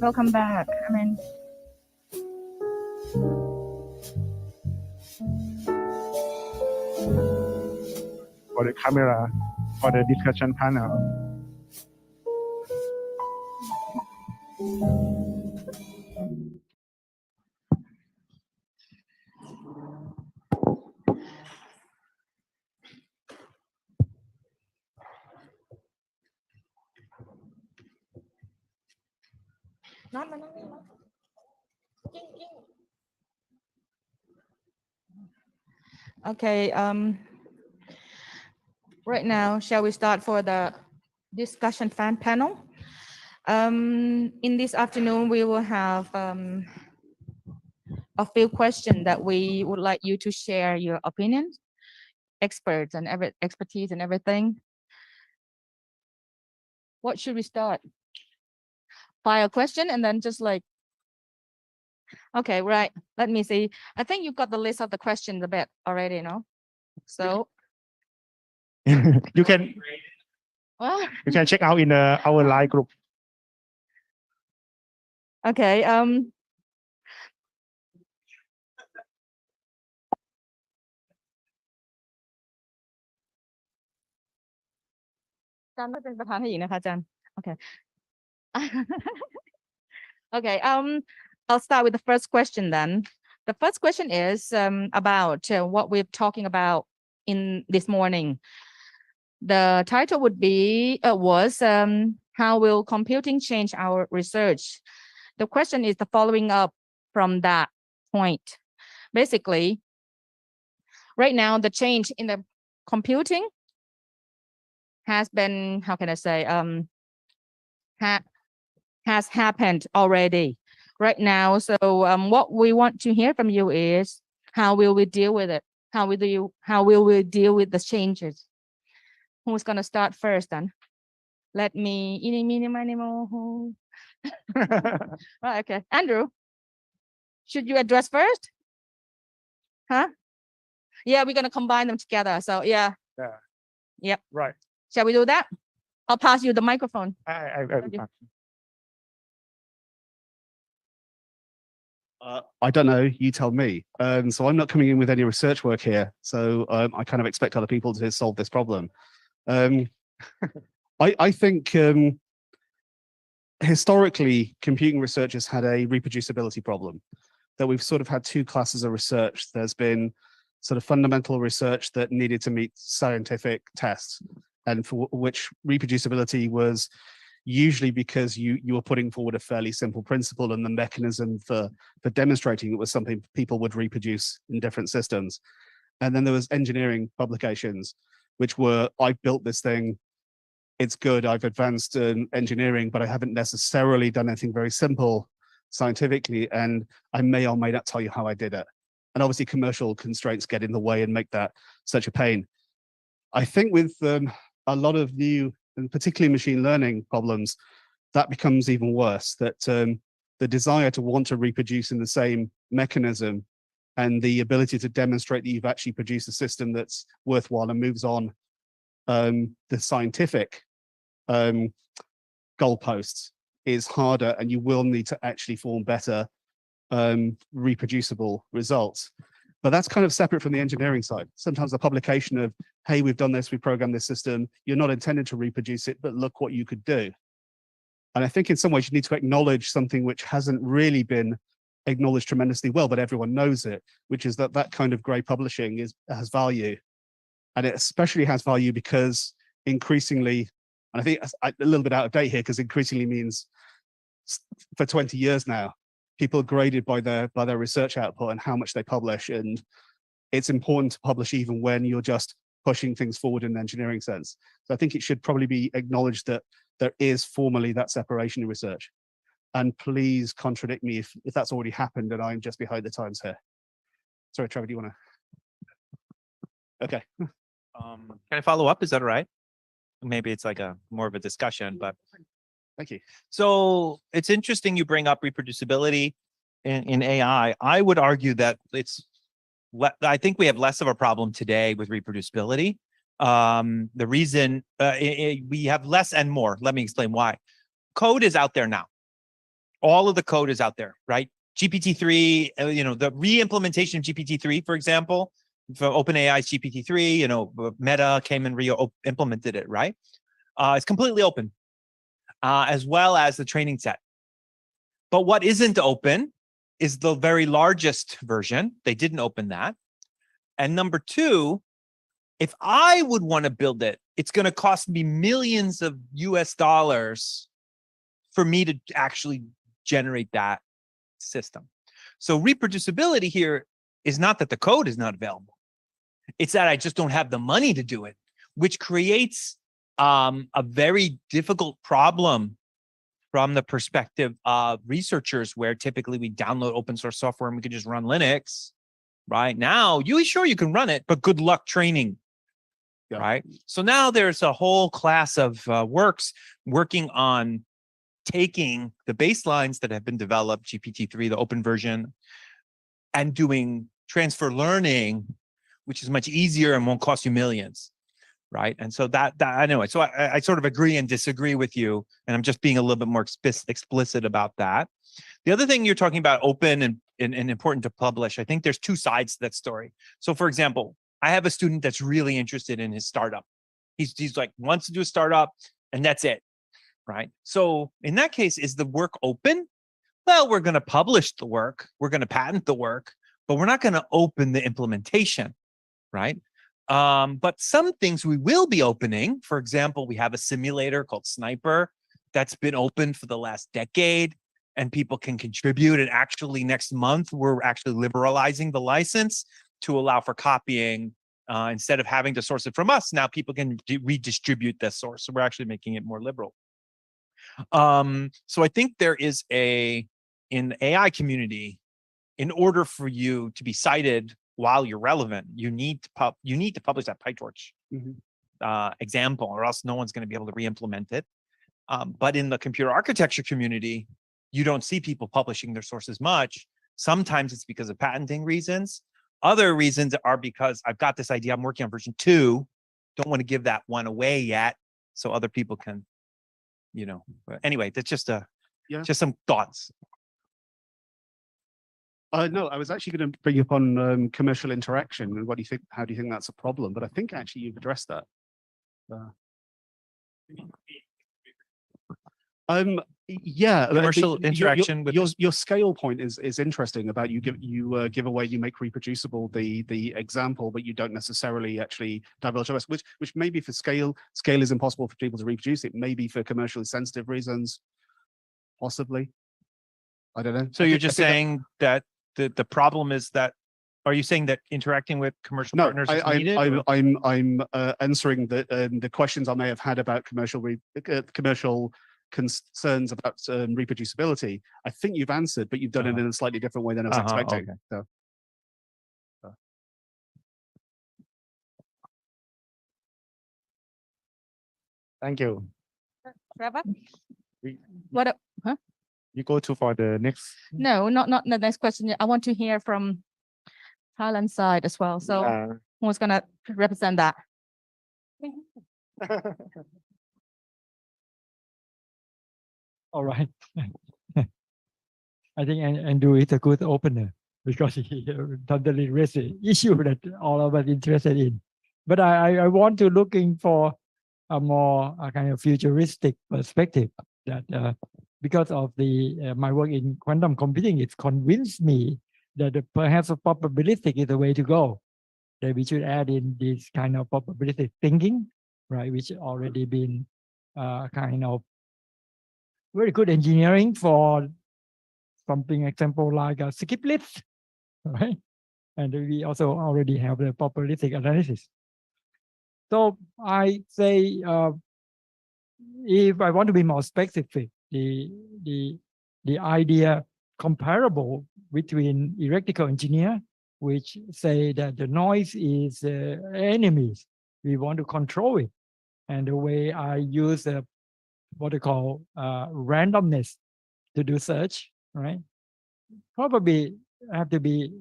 Welcome back. I mean, for the camera, for the discussion panel. okay. Right now, shall we start for the discussion fan panel? In this afternoon, we will have a few questions that we would like you to share your opinions, experts and expertise and everything. What should we start? File a question and then just like, okay, right. Let me see. I think you got the list of the questions a bit already, no? So you can check out in our live group. Okay. Okay. Okay. I'll start with the first question then. The first question is about what we're talking about in this morning. The title would be was how will computing change our research? The question is the following up from that point. Basically, right now the change in the computing has been, how can I say, has happened already right now. So what we want to hear from you is how will we deal with it? How will we deal with the changes? Who's gonna start first then? Let me right, okay. Andrew, should you address first? Huh? Yeah, we're gonna combine them together. So yeah. Yeah. Yep. Right. Shall we do that? I'll pass you the microphone. I don't know, you tell me. So I'm not coming in with any research work here. So I kind of expect other people to solve this problem. I think historically, computing research has had a reproducibility problem, that we've sort of had two classes of research. There's been sort of fundamental research that needed to meet scientific tests, and for which reproducibility was usually because you were putting forward a fairly simple principle, and the mechanism for demonstrating it was something people would reproduce in different systems. And then there was engineering publications, which were, I've built this thing, it's good, I've advanced in engineering, but I haven't necessarily done anything very simple scientifically, and I may or may not tell you how I did it. And obviously commercial constraints get in the way and make that such a pain. I think with a lot of new, and particularly machine learning problems, that becomes even worse, that the desire to want to reproduce in the same mechanism and the ability to demonstrate that you've actually produced a system that's worthwhile and moves on the scientific goalposts is harder, and you will need to actually form better reproducible results. But that's kind of separate from the engineering side. Sometimes the publication of, hey, we've done this, we programmed this system, you're not intended to reproduce it, but look what you could do. And I think in some ways you need to acknowledge something which hasn't really been acknowledged tremendously well, but everyone knows it, which is that that kind of grey publishing has value. And it especially has value because increasingly, and I think a little bit out of date here, because increasingly means for 20 years now, people are graded by their research output and how much they publish, and it's important to publish even when you're just pushing things forward in an engineering sense. So I think it should probably be acknowledged that there is formally that separation in research. And please contradict me if that's already happened and I'm just behind the times here. Sorry, Trevor, do you want to? Okay. Can I follow up? Is that all right? Maybe it's like a more of a discussion, but Thank you. so it's interesting you bring up reproducibility in AI. I would argue that I think we have less of a problem today with reproducibility. The reason we have less and more. Let me explain why. Code is out there now. All of the code is out there, right? GPT-3, the re-implementation of GPT-3, for example, for OpenAI's GPT-3, Meta came and implemented it, right? It's completely open, as well as the training set. But what isn't open is the very largest version. They didn't open that. And number two, if I would want to build it, it's going to cost me millions of US dollars for me to actually generate that system. So reproducibility here is not that the code is not available. It's that I just don't have the money to do it, which creates a very difficult problem from the perspective of researchers, where typically we download open source software and we can just run Linux. Right now, you can run it, but good luck training. Yeah. Right. So now there's a whole class of working on taking the baselines that have been developed, GPT-3, the open version, and doing transfer learning, which is much easier and won't cost you millions. Right. And so that anyway, so I sort of agree and disagree with you. And I'm just being a little bit more explicit about that. The other thing you're talking about, open and important to publish, I think there's two sides to that story. So for example, I have a student that's really interested in his startup. He's like, wants to do a startup and that's it. Right. So in that case, is the work open? Well, we're going to publish the work. We're going to patent the work, but we're not going to open the implementation. Right. But some things we will be opening. For example, we have a simulator called Sniper that's been open for the last decade, and people can contribute. And actually next month, we're actually liberalizing the license to allow for copying. Instead of having to source it from us, now people can redistribute this source. So we're actually making it more liberal. So I think there is in the AI community, in order for you to be cited while you're relevant, you need to publish that PyTorch example, or else no one's going to be able to re-implement it. But in the computer architecture community, you don't see people publishing their sources much. Sometimes it's because of patenting reasons. Other reasons are because I've got this idea, I'm working on version 2, don't want to give that one away yet, so other people can, But anyway, that's just just some thoughts. No, I was actually going to bring up on commercial interaction and what do you think? How do you think that's a problem? But I think actually you've addressed that. Yeah, Commercial interaction with your scale point is interesting. About you give away, you make reproducible the example, but you don't necessarily actually divulge the rest. Which maybe for scale is impossible for people to reproduce. It may be for commercially sensitive reasons, possibly. I don't know. So you're just saying that the problem is that. Are you saying that interacting with commercial partners is needed? I'm answering the questions I may have had about commercial concerns about reproducibility. I think you've answered, but you've done it in a slightly different way than I was expecting. Okay. So. Thank you. Trevor? We- What? You go to for the next. No, not the next question. I want to hear from Thailand side as well. So who's gonna represent that? All right. I think Andrew is a good opener because he totally raised the issue that all of us interested in. But I want to looking for a more kind of futuristic perspective that because of my work in quantum computing, it's convinced me that perhaps a probabilistic is the way to go. That we should add in this kind of probabilistic thinking, right? Which already been kind of very good engineering for something example like a skip list, right? And we also already have the probabilistic analysis. So I say, if I want to be more specific, the idea comparable between electrical engineer, which say that the noise is enemies, we want to control it, and the way I use what they call randomness to do search, right? Probably have to be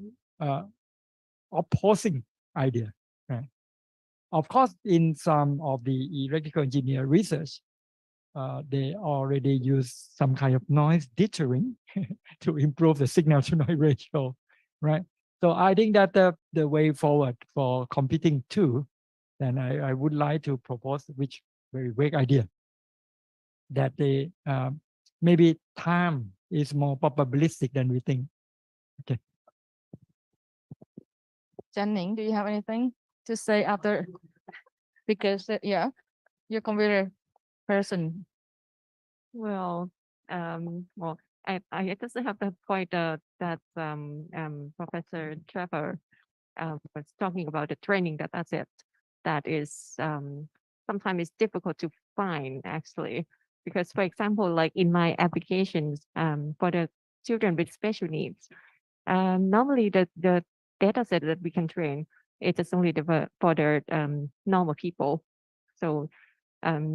opposing idea, right? Of course, in some of the electrical engineer research, they already use some kind of noise deterring to improve the signal to noise ratio, right? So I think that the way forward for competing two, then I would like to propose which very vague idea that the maybe time is more probabilistic than we think. Okay. Channing, do you have anything to say after? Because yeah, you're a computer person. Well, I just have the point that Professor Trevor was talking about the training data set that is sometimes it's difficult to find actually, because for example, like in my applications for the children with special needs, normally the data set that we can train, it is only for the normal people. So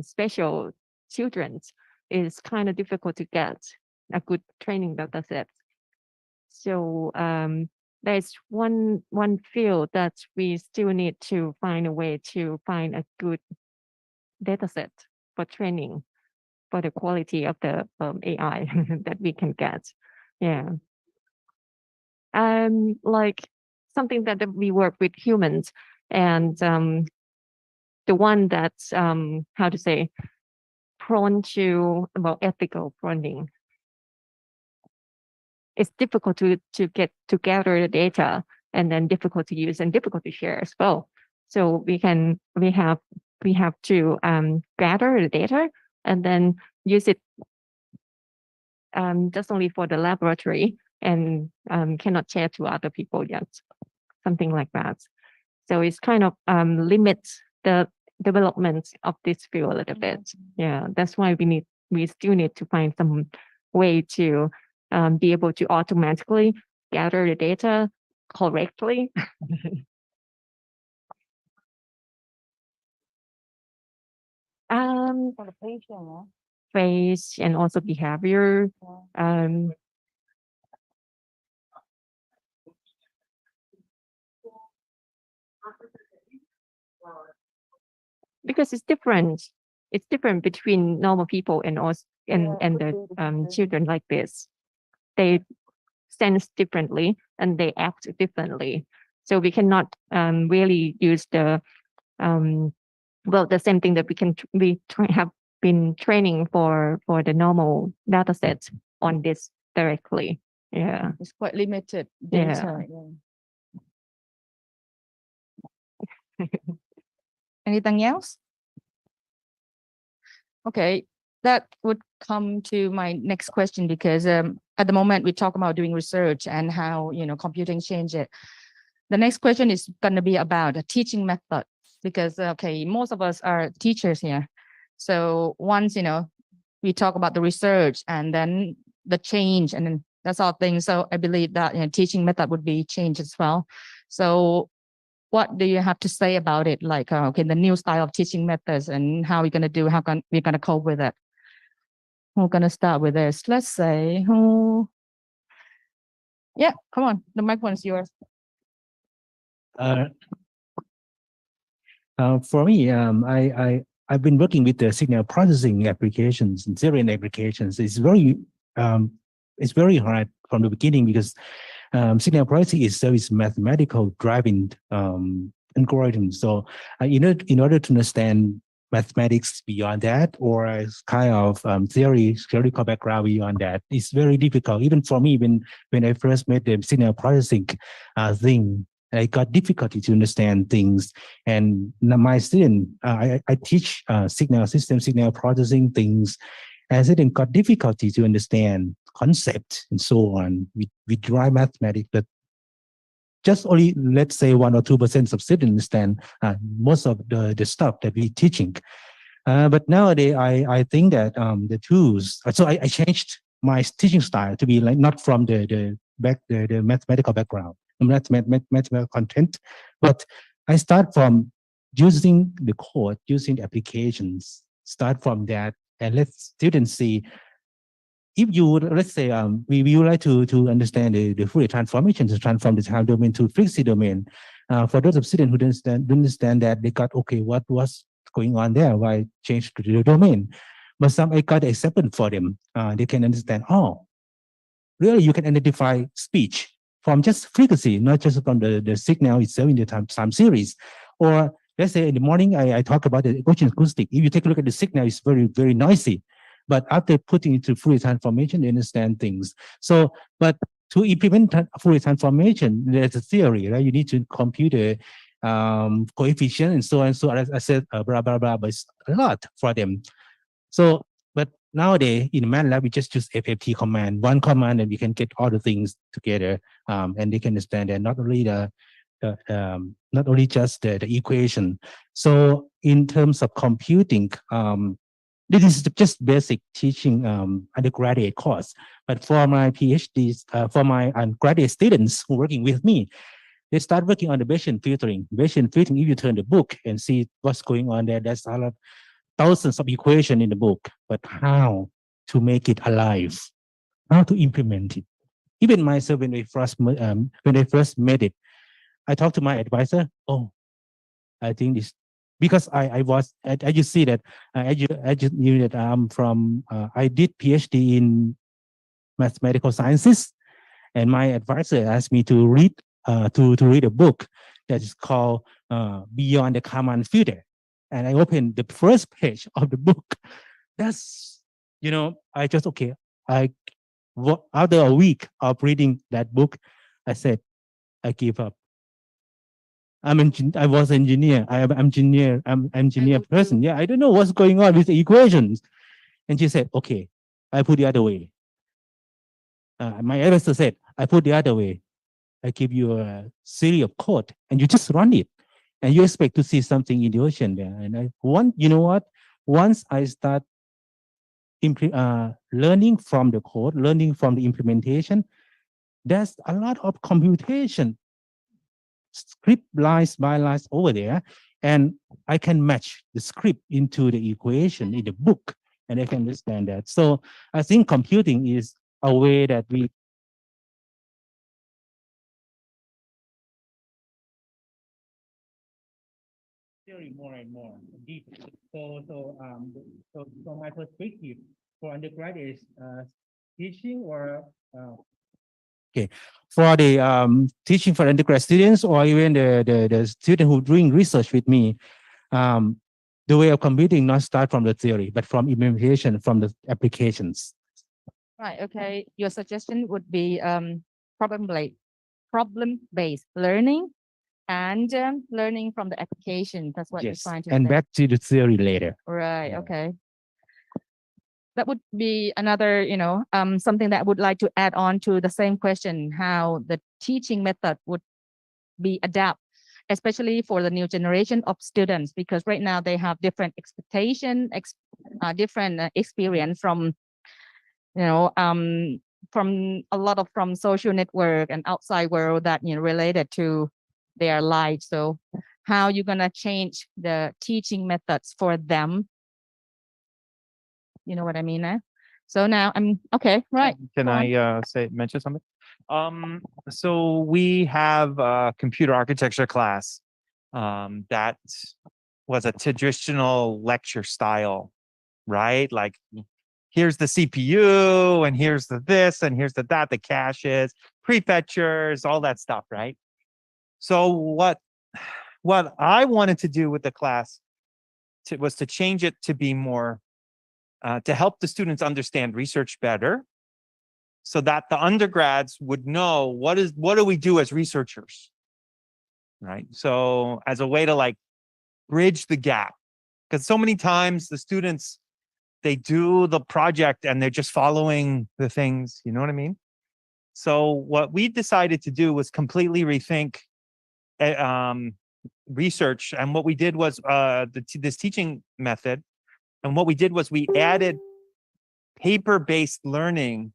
special children is kind of difficult to get a good training data set. So there's one field that we still need to find a way to find a good data set for training for the quality of the AI that we can get. Yeah. Like something that we work with humans, and the one that's how to say, prone to about ethical pruning. It's difficult to get to gather the data, and then difficult to use and difficult to share as well. So we have to gather the data and then use it just only for the laboratory, and cannot share to other people yet, something like that. So it's kind of limits the development of this field a little bit. Yeah, that's why we still need to find some way to be able to automatically gather the data correctly. For the patient, Face and also behavior. Because it's different. It's different between normal people and also and the children like this. They sense differently and they act differently. So we cannot really use the the same thing that we have been training for the normal data sets on this directly. Yeah. it's quite limited Yeah. data. Anything else? Okay, that would come to my next question, because at the moment we talk about doing research and how computing change it. The next question is going to be about a teaching method, because okay, most of us are teachers here. So once we talk about the research and then the change and then that sort of thing. So I believe that teaching method would be changed as well. So what do you have to say about it? Like, okay, the new style of teaching methods and how we're going to do, how we're going to cope with it? We're going to start with this. Let's say who? Yeah, come on. The microphone is yours. For me, I've been working with the signal processing applications and theory applications. It's very hard from the beginning, because signal processing is mathematical driving algorithm. So in order to understand mathematics beyond that, or as kind of theoretical background beyond that, it's very difficult. Even for me, when I first made the signal processing thing, I got difficulty to understand things. And my student, I teach signal processing things, and students got difficulty to understand concept and so on. We try mathematics, but just only, let's say 1 or 2% of students understand most of the stuff that we're teaching. But nowadays, I think that the tools, so I changed my teaching style to be like not from the mathematical background, mathematical content, but I start from using the code, using the applications, start from that, and let students see. If you would, let's say, we would like to understand the Fourier transformation, to transform the time domain to frequency domain. For those of students who don't understand that, they got, okay, what was going on there? Why change to the domain? But some I got acceptance for them. They can understand, oh, really you can identify speech from just frequency, not just from the signal itself in the time series. Or let's say in the morning, I talk about the Gaussian acoustic. If you take a look at the signal, it's very, very noisy. But after putting it to Fourier transformation, they understand things. So, but to implement Fourier transformation, there's a theory, right? You need to compute the coefficient and so on. So as I said, blah, blah, blah, but it's a lot for them. So, but nowadays in MATLAB, we just use FFT command, one command, and we can get all the things together. And they can understand that not only not only just the equation. So in terms of computing, this is just basic teaching undergraduate course. But for my PhDs, for my undergraduate students who are working with me, they start working on the Bayesian filtering. Bayesian filtering, if you turn the book and see what's going on there, there's a lot, thousands of equations in the book, but how to make it alive, how to implement it. Even myself, when I first made it, I talked to my advisor. Oh, I think this, because I just see that I just knew that I'm from I did PhD in mathematical sciences, and my advisor asked me to read read a book that is called Beyond the Kalman Filter, and I opened the first page of the book. That's, you know, I just okay. After a week of reading that book, I said I give up. I was engineer. I'm engineer person. Yeah, I don't know what's going on with the equations. And she said, okay, I put the other way. My advisor said, I put the other way. I give you a series of code and you just run it. And you expect to see something in the ocean there. And you know what? Once I start learning from the code, learning from the implementation, there's a lot of computation, script lines by lines over there, and I can match the script into the equation in the book, and I can understand that. So I think computing is a way that we theory more and more deep. So from my perspective, for undergraduates teaching or okay, for the teaching for undergrad students or even the student who doing research with me, the way of computing not start from the theory, but from implementation, from the applications. Right. Okay. Your suggestion would be problem-based learning and learning from the application. That's what you're trying to and say. back to the theory later. Right. Yeah. Okay. That would be another, something that I would like to add on to the same question, how the teaching method would be adapt, especially for the new generation of students, because right now they have different expectation, different experience from, from a lot of from social network and outside world that, related to their life. So how you gonna change the teaching methods for them? You know what I mean? So now I'm okay, right. Can go on. I mention something? So we have a computer architecture class that was a traditional lecture style, right? Like here's the CPU and here's the this and here's the that, the caches, prefetchers, all that stuff, right? So what I wanted to do with the class was to change it to be more to help the students understand research better, so that the undergrads would know what do we do as researchers, right? So as a way to like bridge the gap, because so many times the students they do the project and they're just following the things, you know what I mean? So what we decided to do was completely rethink research. And what we did was this teaching method. And what we did was we added paper-based learning,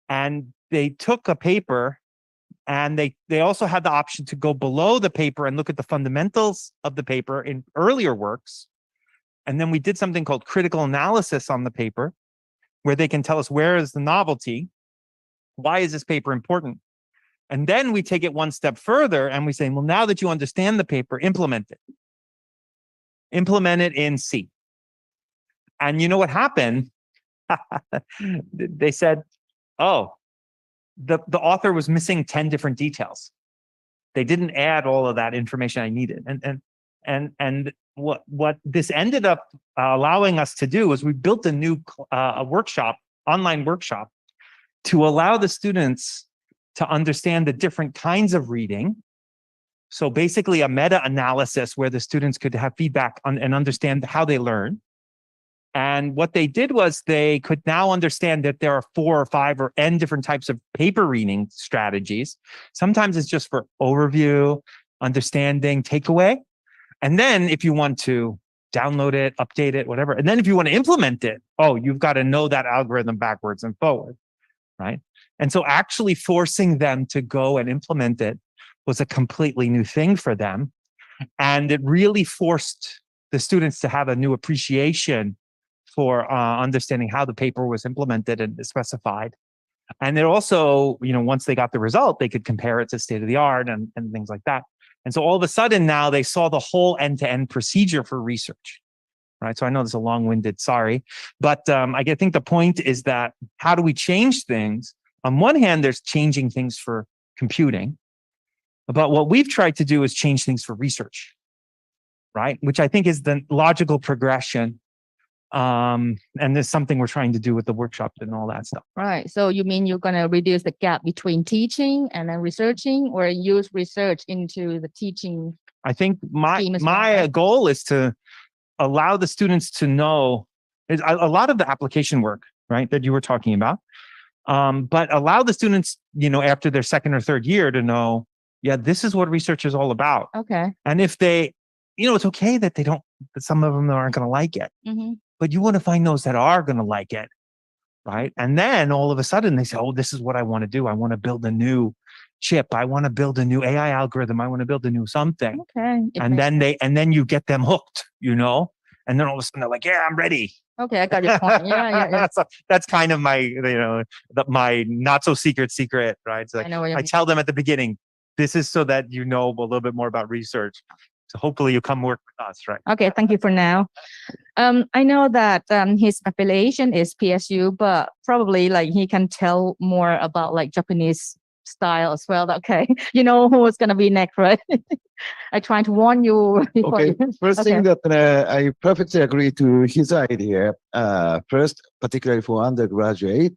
and they took a paper and they also had the option to go below the paper and look at the fundamentals of the paper in earlier works. And then we did something called critical analysis on the paper, where they can tell us, where is the novelty? Why is this paper important? And then we take it one step further and we say, well, now that you understand the paper, implement it. Implement it in C. And you know what happened? They said, oh, the author was missing 10 different details. They didn't add all of that information I needed. And what this ended up allowing us to do was we built a new online workshop, to allow the students to understand the different kinds of reading. So basically a meta-analysis where the students could have feedback on and understand how they learn. And what they did was they could now understand that there are 4 or 5 or N different types of paper reading strategies. Sometimes it's just for overview, understanding, takeaway. And then if you want to download it, update it, whatever. And then if you want to implement it, oh, you've got to know that algorithm backwards and forward, right? And so actually forcing them to go and implement it was a completely new thing for them. And it really forced the students to have a new appreciation for understanding how the paper was implemented and specified. And it also, once they got the result, they could compare it to state of the art and things like that. And so all of a sudden now they saw the whole end-to-end procedure for research, right? So I know this is a long-winded, sorry, but I think the point is that how do we change things? On one hand, there's changing things for computing, but what we've tried to do is change things for research, right? Which I think is the logical progression. And there's something we're trying to do with the workshop and all that stuff. Right. So you mean you're going to reduce the gap between teaching and then researching, or use research into the teaching? I think my scheme as well, right? goal is to allow the students to know a lot of the application work, right, that you were talking about. But allow the students, after their second or third year to know, yeah, this is what research is all about. Okay. And if they, it's okay that that some of them aren't going to like it. Mm-hmm. But you want to find those that are going to like it, right? And then all of a sudden they say, oh, this is what I want to do. I want to build a new chip. I want to build a new AI algorithm. I want to build a new something. Okay. And then you get them hooked, and then all of a sudden they're like, yeah, I'm ready. Okay, I got your point. Yeah. So that's kind of my, my not so secret, right? So I know what you I mean. tell them at the beginning, this is so that you know a little bit more about research. So hopefully you come work with us, right? Okay, thank you for now. I know that his affiliation is PSU, but probably he can tell more about Japanese style as well. Okay, you know who's gonna be next, right? I try to warn you. Okay, first thing that I perfectly agree to his idea. First, particularly for undergraduate,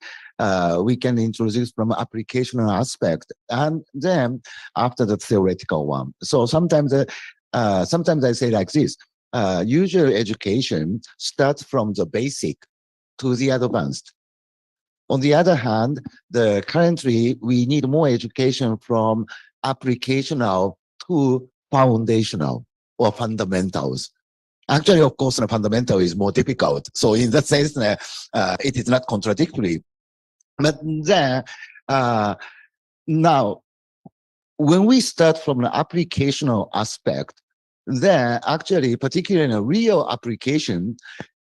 we can introduce from applicational aspect, and then after the theoretical one. So sometimes I say like this, usual education starts from the basic to the advanced. On the other hand, currently we need more education from applicational to foundational or fundamentals. Actually, of course, the fundamental is more difficult. So in that sense, it is not contradictory. But then, now, when we start from the applicational aspect, then actually, particularly in a real application,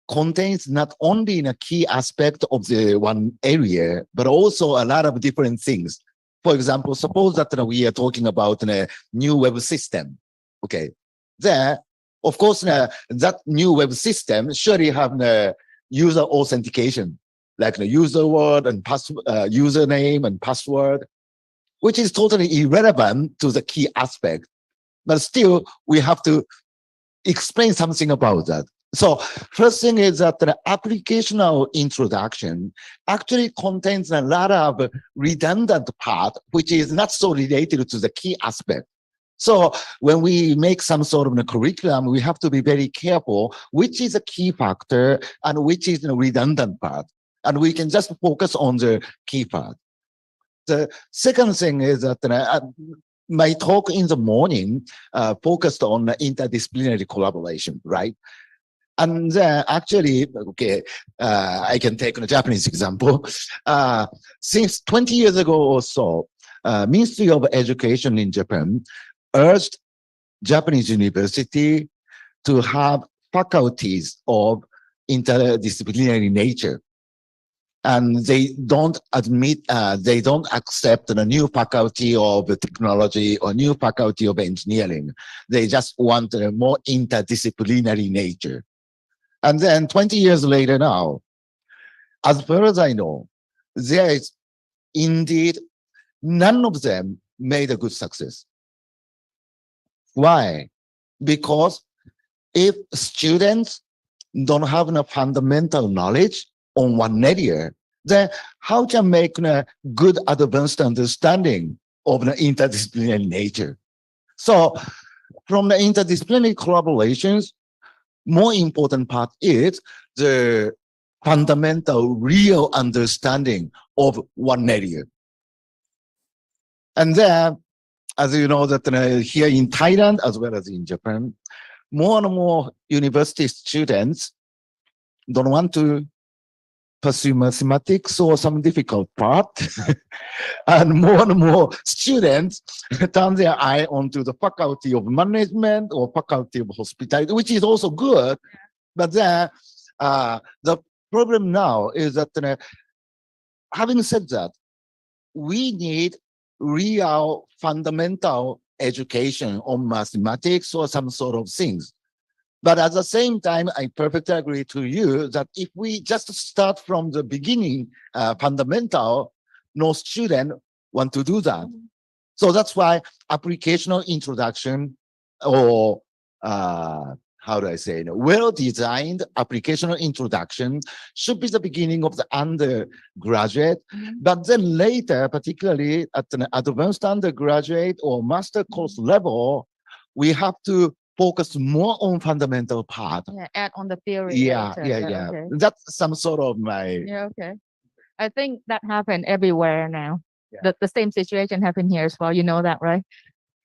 contains not only in a key aspect of the one area, but also a lot of different things. For example, suppose that we are talking about a new web system. Okay, there, of course, that new web system surely have the user authentication, like the user word and username and password, which is totally irrelevant to the key aspect. But still, we have to explain something about that. So first thing is that the applicational introduction actually contains a lot of redundant part, which is not so related to the key aspect. So when we make some sort of a curriculum, we have to be very careful which is a key factor and which is the redundant part. And we can just focus on the key part. The second thing is that my talk in the morning focused on interdisciplinary collaboration, right? And actually, okay, I can take a Japanese example. Since 20 years ago or so, Ministry of Education in Japan urged Japanese university to have faculties of interdisciplinary nature. And they don't accept the new faculty of technology or new faculty of engineering. They just want a more interdisciplinary nature. And then 20 years later now, as far as I know, there is indeed none of them made a good success. Why? Because if students don't have enough fundamental knowledge on one area, then how can make a good advanced understanding of the interdisciplinary nature? So from the interdisciplinary collaborations, more important part is the fundamental real understanding of one area. And then, as you know, that here in Thailand, as well as in Japan, more and more university students don't want to pursue mathematics or some difficult part. And more students turn their eye onto the faculty of management or faculty of hospitality, which is also good. But then the problem now is that, having said that, we need real fundamental education on mathematics or some sort of things. But at the same time, I perfectly agree to you that if we just start from the beginning, fundamental, no student want to do that. So that's why applicational introduction or how do I say it? Well-designed applicational introduction should be the beginning of the undergraduate. But then later, particularly at an advanced undergraduate or master course level, we have to focus more on fundamental part. Yeah, add on the theory. Yeah. Okay. That's some sort of my. Yeah, okay. I think that happened everywhere now. Yeah. The same situation happened here as well. You know that, right?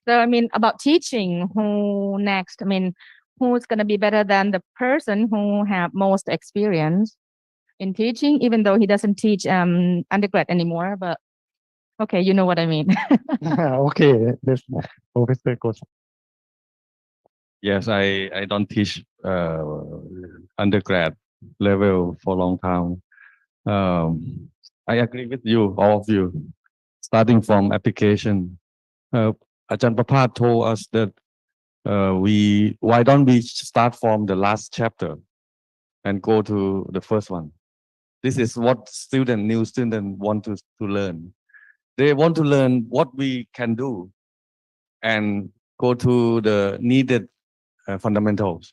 So, I mean, about teaching, who next? I mean, who's going to be better than the person who have most experience in teaching, even though he doesn't teach undergrad anymore? But okay, you know what I mean. Okay, let's Professor goes. Yes, I don't teach undergrad level for a long time. I agree with you, all of you. Starting from application, Ajahn Prapad told us that why don't we start from the last chapter and go to the first one? This is what new students want to learn. They want to learn what we can do and go to the needed fundamentals.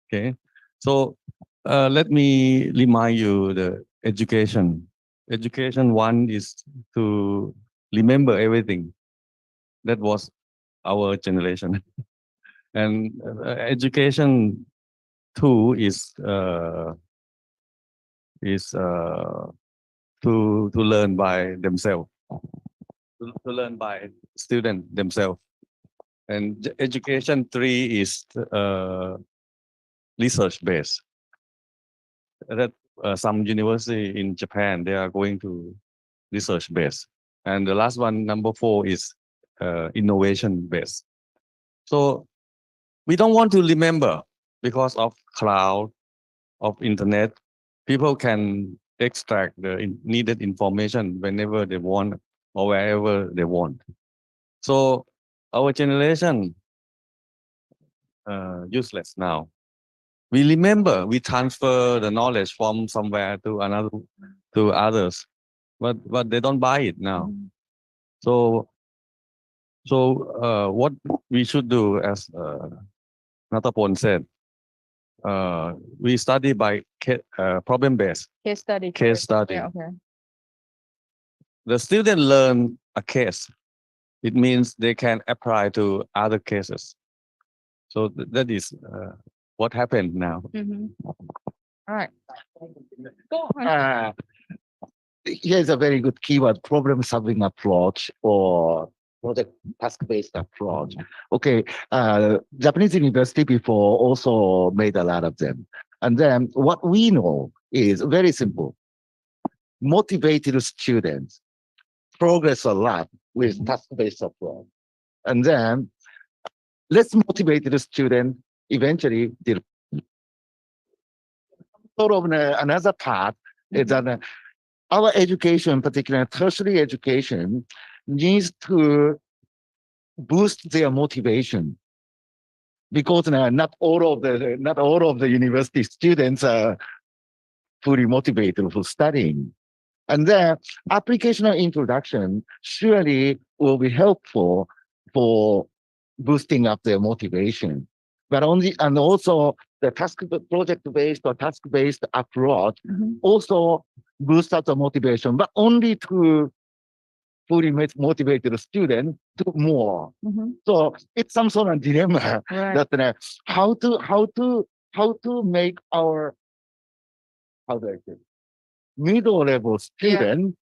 Okay, so let me remind you the education. Education one is to remember everything. That was our generation. And education two is to learn by themselves, to learn by students themselves. And education three is research based. That some university in Japan, they are going to research based. And the last one, number 4, is innovation based. So we don't want to remember because of cloud, of internet. People can extract the needed information whenever they want or wherever they want. So our generation useless now. We remember, we transfer the knowledge from somewhere to another, to others, but they don't buy it now. So what we should do, as Natapon said, we study by problem based. Case study. Case study. Yeah, okay. The student learn a case it means they can apply to other cases. So that is what happened now. All right. Go on. Here's a very good keyword: problem-solving approach or project task-based approach. Okay, Japanese university before also made a lot of them. And then what we know is very simple. Motivated students progress a lot with task-based approach. And then less motivated student eventually did. Sort of another part is that our education, particularly tertiary education, needs to boost their motivation, because not all of the university students are fully motivated for studying. And then applicational introduction surely will be helpful for boosting up their motivation. But also the project-based or task-based approach also boost up the motivation, but only to fully motivated student to more. So it's some sort of dilemma that how to make our middle level student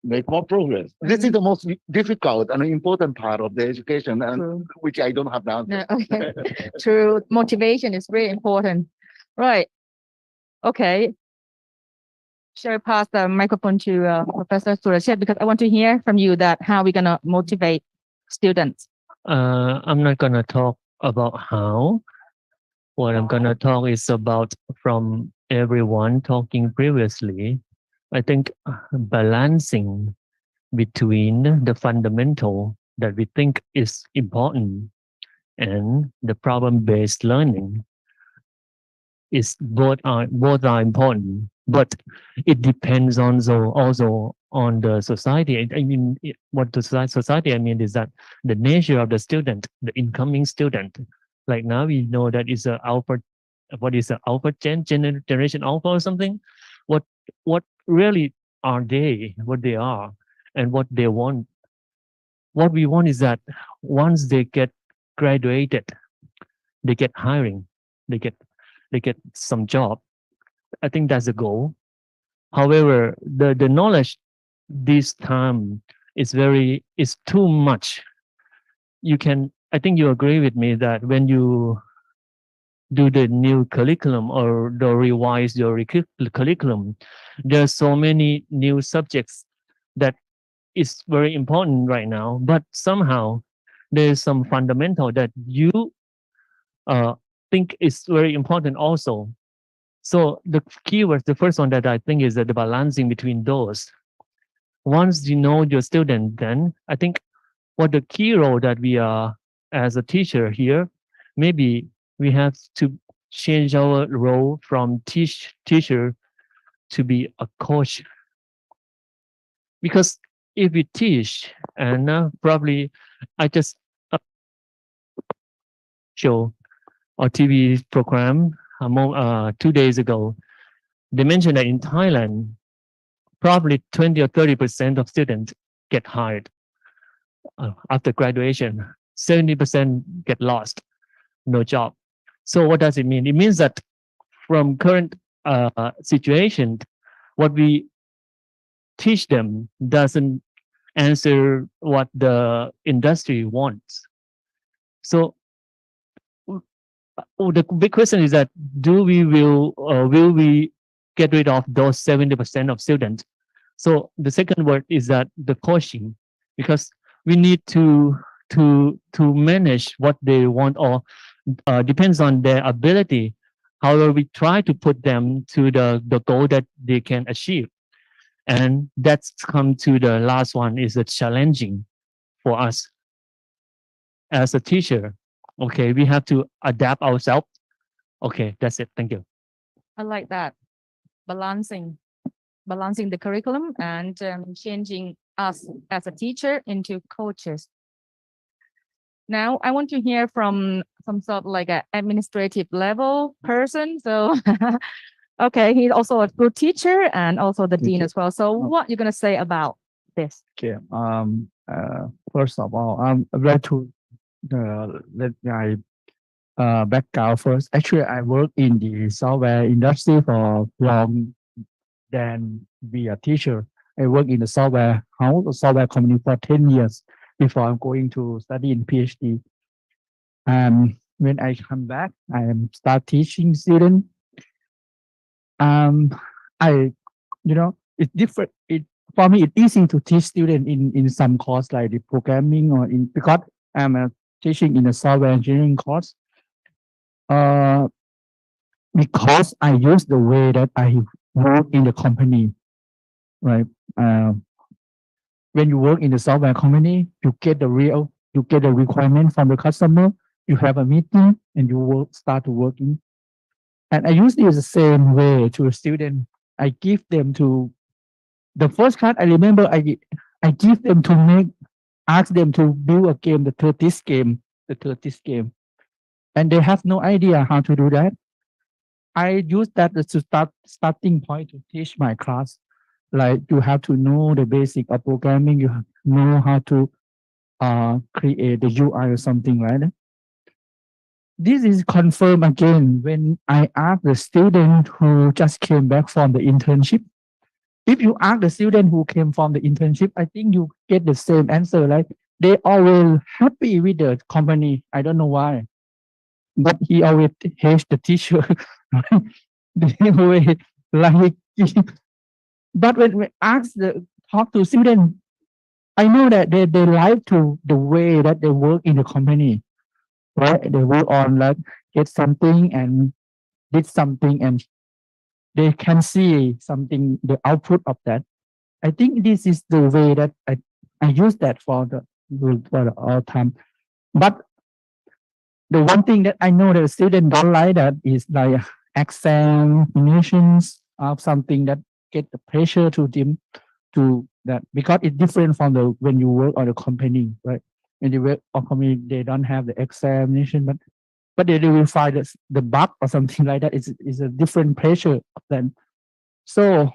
make more progress. This is the most difficult and important part of the education, and which I don't have now. Okay. True. Motivation is very important. Right. Okay. Shall I pass the microphone to Professor Surachet, because I want to hear from you that how we're gonna motivate students. I'm not gonna talk about how. What I'm gonna talk is about from everyone talking previously. I think balancing between the fundamental that we think is important and the problem-based learning is both are important, but it depends also on the society. I mean, what the society I mean is that the nature of the student, the incoming student. Like now we know that is a alpha. What is the alpha generation alpha or something? What really are they? What they are and what they want. What we want is that once they get graduated, they get hiring, they get some job. I think that's the goal. However, the knowledge this time is too much. I think you agree with me that when you do the new curriculum or the revise your curriculum, there's so many new subjects that is very important right now, but somehow there's some fundamental that you think is very important also. So the keywords, the first one that I think is that the balancing between those. Once you know your student, then I think what the key role that we are as a teacher here, maybe we have to change our role from teacher to be a coach. Because if we teach, and probably I just show a TV program 2 days ago, they mentioned that in Thailand, probably 20 or 30% of students get hired after graduation. 70% get lost, no job. So what does it mean? It means that from current situation, what we teach them doesn't answer what the industry wants. So the big question is that will we get rid of those 70% of students? So the second word is that the coaching, because we need to manage what they want, or depends on their ability. However, we try to put them to the goal that they can achieve. And that's come to the last one, is the challenging for us as a teacher. Okay, we have to adapt ourselves. Okay, that's it. Thank you. I like that. Balancing the curriculum and changing us as a teacher into coaches. Now I want to hear from some sort of like an administrative level person. So okay, he's also a good teacher and also the dean as well. So what you're gonna say about this? Okay. First of all, I'm glad to let my background first. Actually, I work in the software industry for long than be a teacher. I work in the software house, the software company for 10 years before I'm going to study in PhD. And when I come back, I am start teaching students. I, it's different. For me, it's easy to teach students in some course like the programming or because I'm teaching in a software engineering course. Because I use the way that I work in the company, right? When you work in the software company, you get the requirement from the customer. You have a meeting and you start working. And I use it the same way to a student. I give them to the first class. I remember I give them to ask them to build a game, the 30th game, and they have no idea how to do that. I use that as a starting point to teach my class. Like you have to know the basic of programming. You have to know how to create the UI or something like that. This is confirmed again when I ask the student who just came back from the internship. If you ask the student who came from the internship, I think you get the same answer. Like they always happy with the company. I don't know why, but he always hates the teacher. They always like. But when we talk to students, I know that they like to the way that they work in the company, right? They work on like get something and did something, and they can see something, the output of that. I think this is the way that I use that for all time. But the one thing that I know that the students don't like that is like examinations of something that get the pressure to them to that, because it's different from the when you work on a company, right? When you work on a company, they don't have the examination, but they will find the bug or something like that. It's a different pressure then. So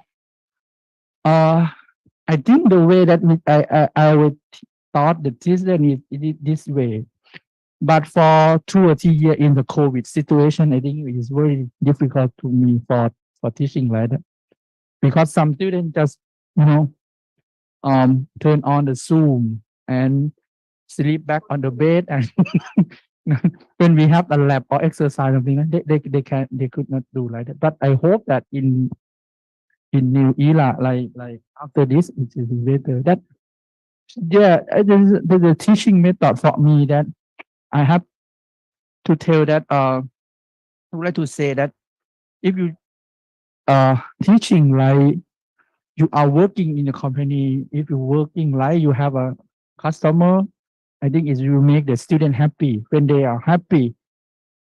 I think the way that I would thought the system is this way. But for 2 or 3 years in the COVID situation, I think it is very difficult to me for teaching like that. Because some students just, turn on the Zoom and sleep back on the bed, and when we have a lab or exercise something, they could not do like that. But I hope that in new era, like after this, it is better. That there's a teaching method for me that I have to tell that I would like to say that if you teaching like you are working in a company, if you're working like you have a customer, I think it will make the student happy. When they are happy,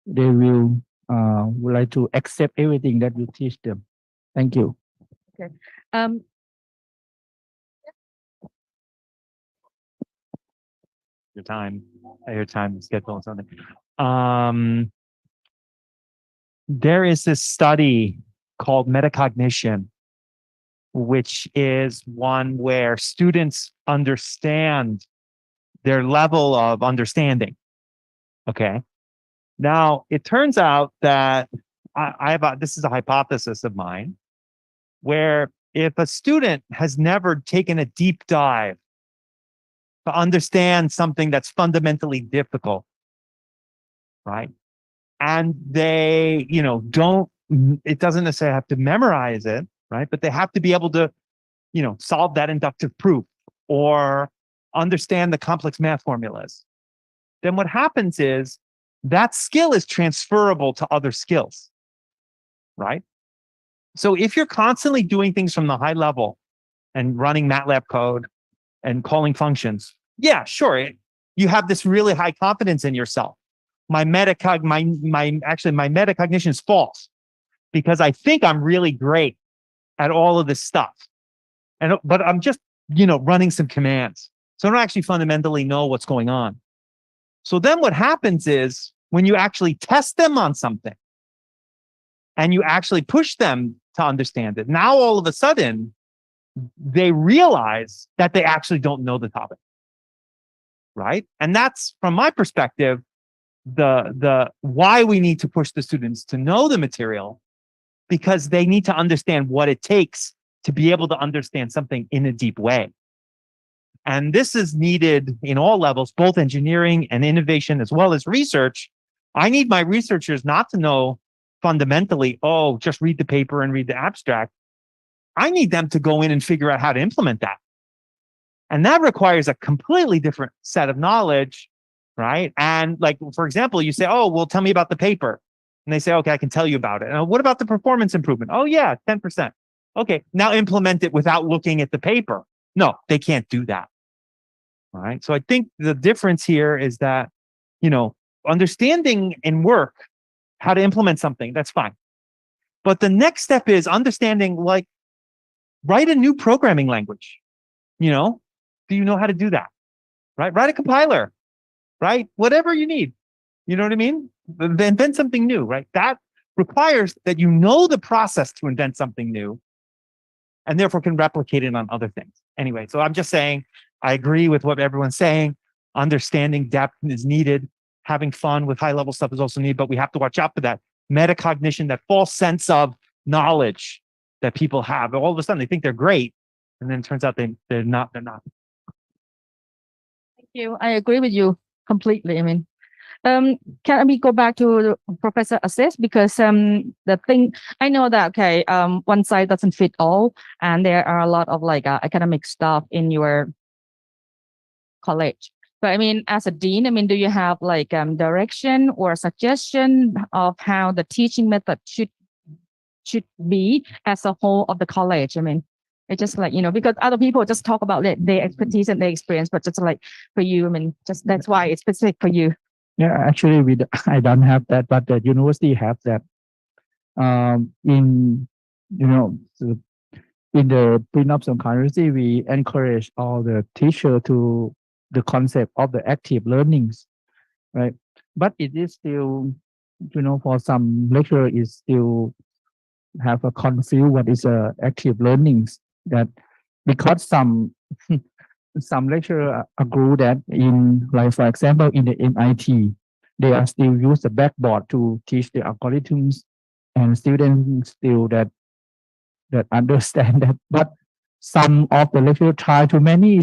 they will would like to accept everything that you teach them. Thank you. Okay. Your time schedule and something. There is this study called metacognition, which is one where students understand their level of understanding. Okay. Now it turns out that this is a hypothesis of mine, where if a student has never taken a deep dive to understand something that's fundamentally difficult, right? And they, it doesn't necessarily have to memorize it, right? But they have to be able to, solve that inductive proof or understand the complex math formulas. Then what happens is that skill is transferable to other skills, right? So if you're constantly doing things from the high level and running MATLAB code and calling functions, yeah, sure, you have this really high confidence in yourself. My metacognition is false because I think I'm really great at all of this stuff. But I'm just, running some commands. So I don't actually fundamentally know what's going on. So then what happens is when you actually test them on something and you actually push them to understand it, now all of a sudden they realize that they actually don't know the topic. Right? And that's, from my perspective, the why we need to push the students to know the material, because they need to understand what it takes to be able to understand something in a deep way. And this is needed in all levels, both engineering and innovation, as well as research. I need my researchers not to know fundamentally, oh, just read the paper and read the abstract. I need them to go in and figure out how to implement that. And that requires a completely different set of knowledge, right? And like, for example, you say, oh, well, tell me about the paper. And they say, okay, I can tell you about it. And what about the performance improvement? Oh yeah, 10%. Okay, now implement it without looking at the paper. No, they can't do that. All right. So I think the difference here is that, understanding in work how to implement something, that's fine. But the next step is understanding, like, write a new programming language. Do you know how to do that? Right? Write a compiler, right? Whatever you need. You know what I mean? Invent something new, right? That requires that you know the process to invent something new and therefore can replicate it on other things. Anyway, so I'm just saying, I agree with what everyone's saying. Understanding depth is needed. Having fun with high level stuff is also needed, but we have to watch out for that metacognition, that false sense of knowledge that people have. All of a sudden they think they're great. And then it turns out they're not. Thank you. I agree with you completely. I mean, can we go back to Professor Assis, because the thing I know that one size doesn't fit all, and there are a lot of academic stuff in your college. But I mean, as a dean, I mean, do you have direction or suggestion of how the teaching method should be as a whole of the college? I mean, it's just because other people just talk about their expertise and their experience, but just for you, I mean, just that's why it's specific for you. Yeah, actually, I don't have that, but the university have that. In the prenups on currency, we encourage all the teacher to the concept of the active learnings, right? But it is still, for some lecturer, is still have a confuse what is active learnings, that because some lecturer agree that in, like, for example, in the MIT, they are still use the blackboard to teach the algorithms, and students still that understand that. But some of the lecturer try to many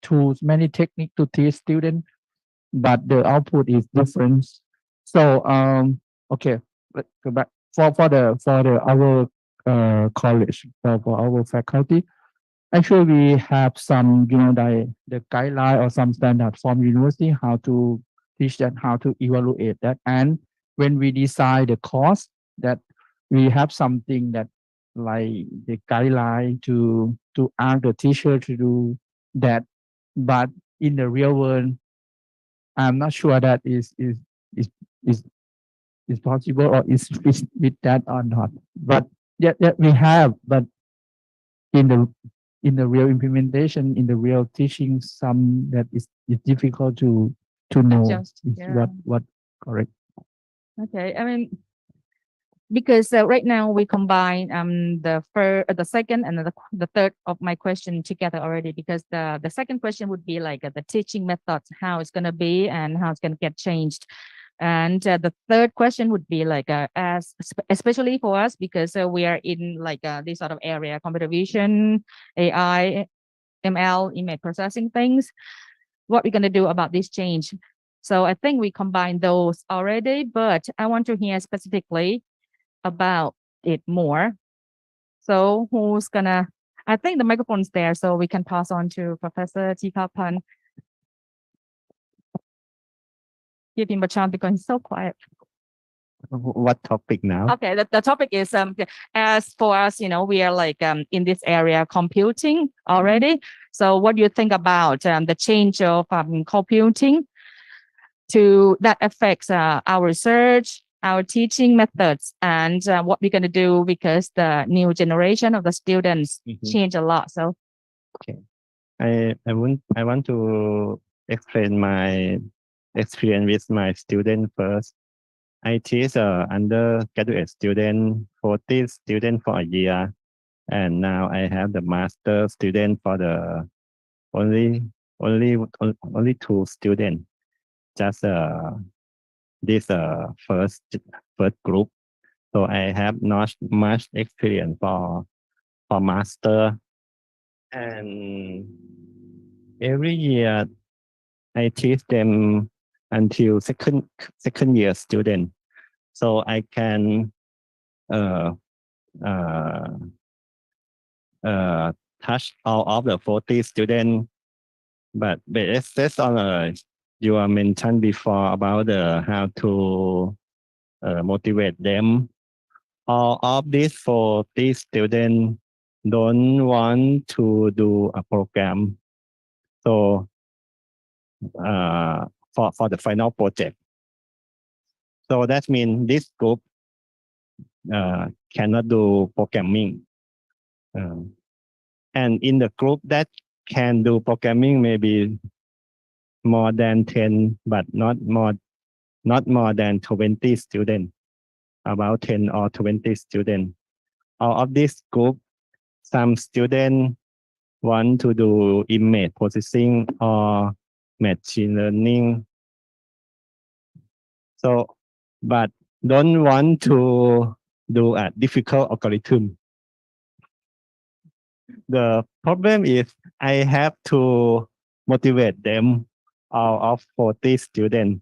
tools, many techniques to teach students, but the output is different. So okay, let's go back for our college, for our faculty. Actually, we have some, the guideline or some standard from university how to teach that, how to evaluate that. And when we decide the course, that we have something that like the guideline to ask the teacher to do that. But in the real world, I'm not sure that is possible or is with that or not. But yeah, we have, but in the real implementation, in the real teaching, some that is difficult to know Adjust, is yeah. what correct. Okay, I mean, because right now we combine the second and the third of my question together already, because the second question would be the teaching methods, how it's going to be and how it's going to get changed. And the third question would be especially for us, because we are in this sort of area, computer vision, AI, ML, image processing things. What we're going to do about this change? So I think we combine those already, but I want to hear specifically about it more. So who's gonna? I think the microphone's there, so we can pass on to Professor Tikapan. Give him a chance because he's so quiet. What topic now? Okay, the topic is as for us, we are in this area computing already. So what do you think about the change of computing that affects our research, our teaching methods, and what we're going to do, because the new generation of the students change a lot. So Okay, I want to explain my experience with my student first. I teach undergraduate student, 40 students for a year. and now I have the master student for the only two students, just this first group. So I have not much experience for master, and every year I teach them until second year student, so I can touch all of the 40 students. But based on you are mentioned before about how to motivate them. All of these 40 students don't want to do a program. So for the final project. So that means this group cannot do programming. And in the group that can do programming, maybe more than 10, but not more than 20 students, about 10 or 20 students. Out of this group, some students want to do image processing or machine learning. So, but don't want to do a difficult algorithm. The problem is I have to motivate them, all of 40 students,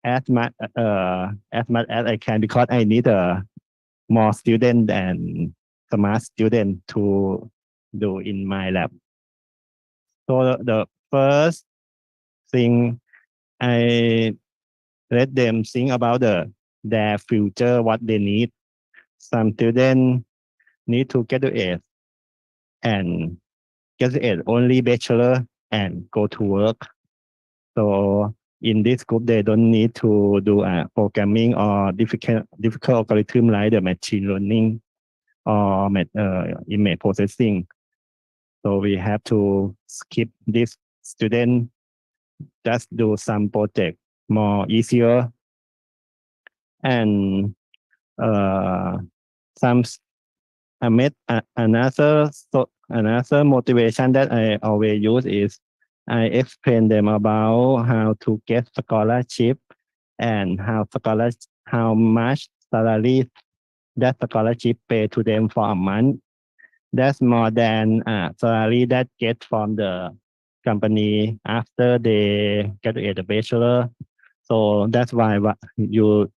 as much as I can, because I need more students and smart students to do in my lab. So the first thing, I let them think about their future, what they need. Some students need to graduate and graduate only bachelor and go to work. So in this group, they don't need to do programming or difficult algorithm like the machine learning or image processing. So we have to skip this student, just do some project more easier. And some another motivation that I always use is I explain them about how to get scholarship and how much salary that scholarship pay to them for a month. That's more than salary that get from the company after they graduate the bachelor. So that's why you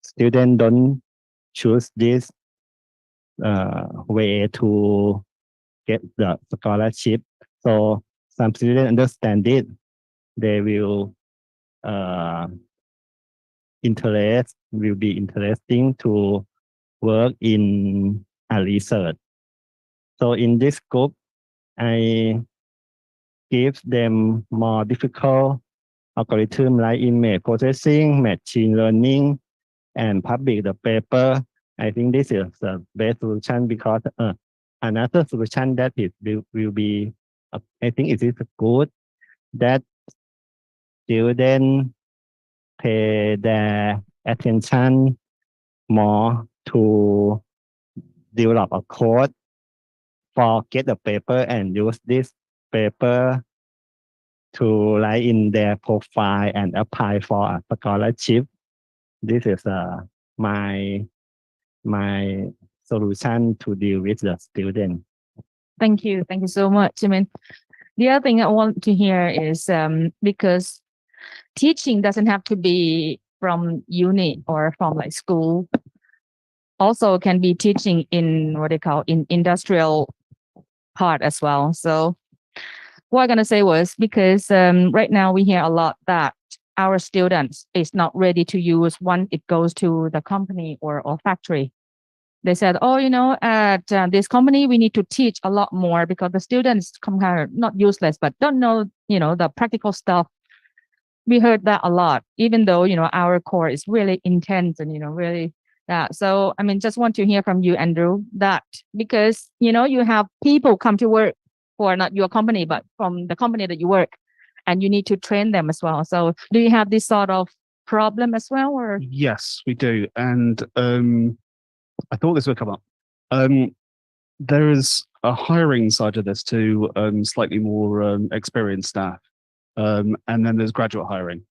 student don't choose this way to get the scholarship. So some students understand it. They will will be interesting to work in a research. So in this group, I give them more difficult algorithm like image processing, machine learning, and publish the paper. I think this is the best solution because another solution that will be, I think it is good that students pay their attention more to develop a code for get the paper and use this paper to write in their profile and apply for a scholarship. This is my solution to deal with the student. Thank you. Thank you so much. I mean, the other thing I want to hear is because teaching doesn't have to be from uni or from like school. Also can be teaching in what they call in industrial part as well. So what I'm gonna say was because right now we hear a lot that our students is not ready to use when it goes to the company or factory. They said, oh, you know, at this company, we need to teach a lot more because the students come here not useless, but don't know, you know, the practical stuff. We heard that a lot, even though, you know, our core is really intense and, you know, really that. So, I mean, just want to hear from you, Andrew, that because, you know, you have people come to work for not your company, but from the company that you work, and you need to train them as well. So do you have this sort of problem as well, or? Yes, we do. And I thought this would come up. there is a hiring side of this to slightly more experienced staff, and then there's graduate hiring.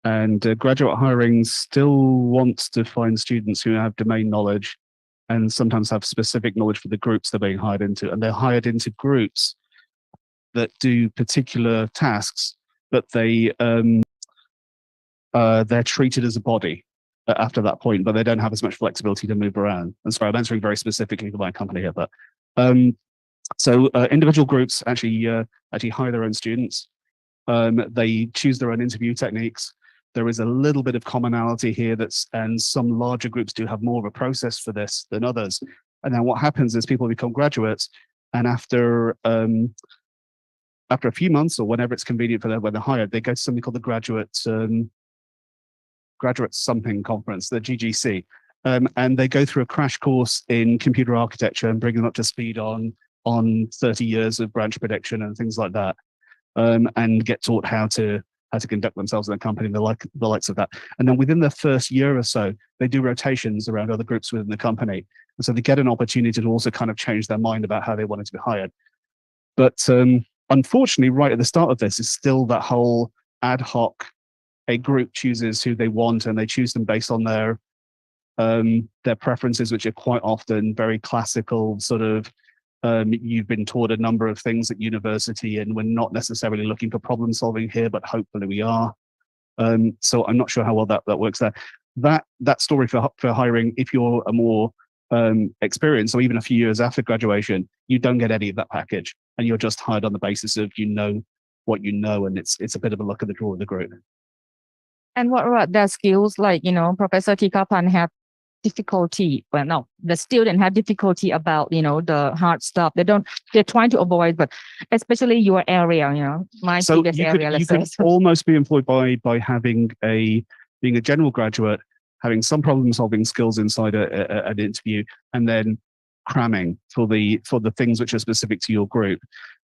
And graduate hiring still wants to find students who have domain knowledge and sometimes have specific knowledge for the groups they're being hired into. And they're hired into groups that do particular tasks, but they're treated as a body after that point, but they don't have as much flexibility to move around. And sorry, I'm answering very specifically for my company here, but so individual groups actually hire their own students. They choose their own interview techniques. There is a little bit of commonality here and some larger groups do have more of a process for this than others. And then what happens is people become graduates, and after a few months or whenever it's convenient for them when they're hired, they go to something called the graduate something conference, the GGC, and they go through a crash course in computer architecture and bring them up to speed on 30 years of branch prediction and things like that, and get taught how to conduct themselves in a company, the likes of that. And then within the first year or so, they do rotations around other groups within the company. And so they get an opportunity to also kind of change their mind about how they wanted to be hired. But unfortunately, right at the start of this is still that whole ad hoc, a group chooses who they want and they choose them based on their preferences, which are quite often very classical sort of, you've been taught a number of things at university and we're not necessarily looking for problem solving here, but hopefully we are. So I'm not sure how well that works there. That story for hiring, if you're a more experienced or even a few years after graduation, you don't get any of that package and you're just hired on the basis of you know what you know, and it's a bit of a luck of the draw of the group. And what about their skills? Like, Professor Tikapan had difficulty. Well, no, the student had difficulty about, the hard stuff. They're trying to avoid, but especially your area, my So previous you area, could, let's you say. could almost be employed by being a general graduate, having some problem solving skills inside an interview, and then cramming for the things which are specific to your group.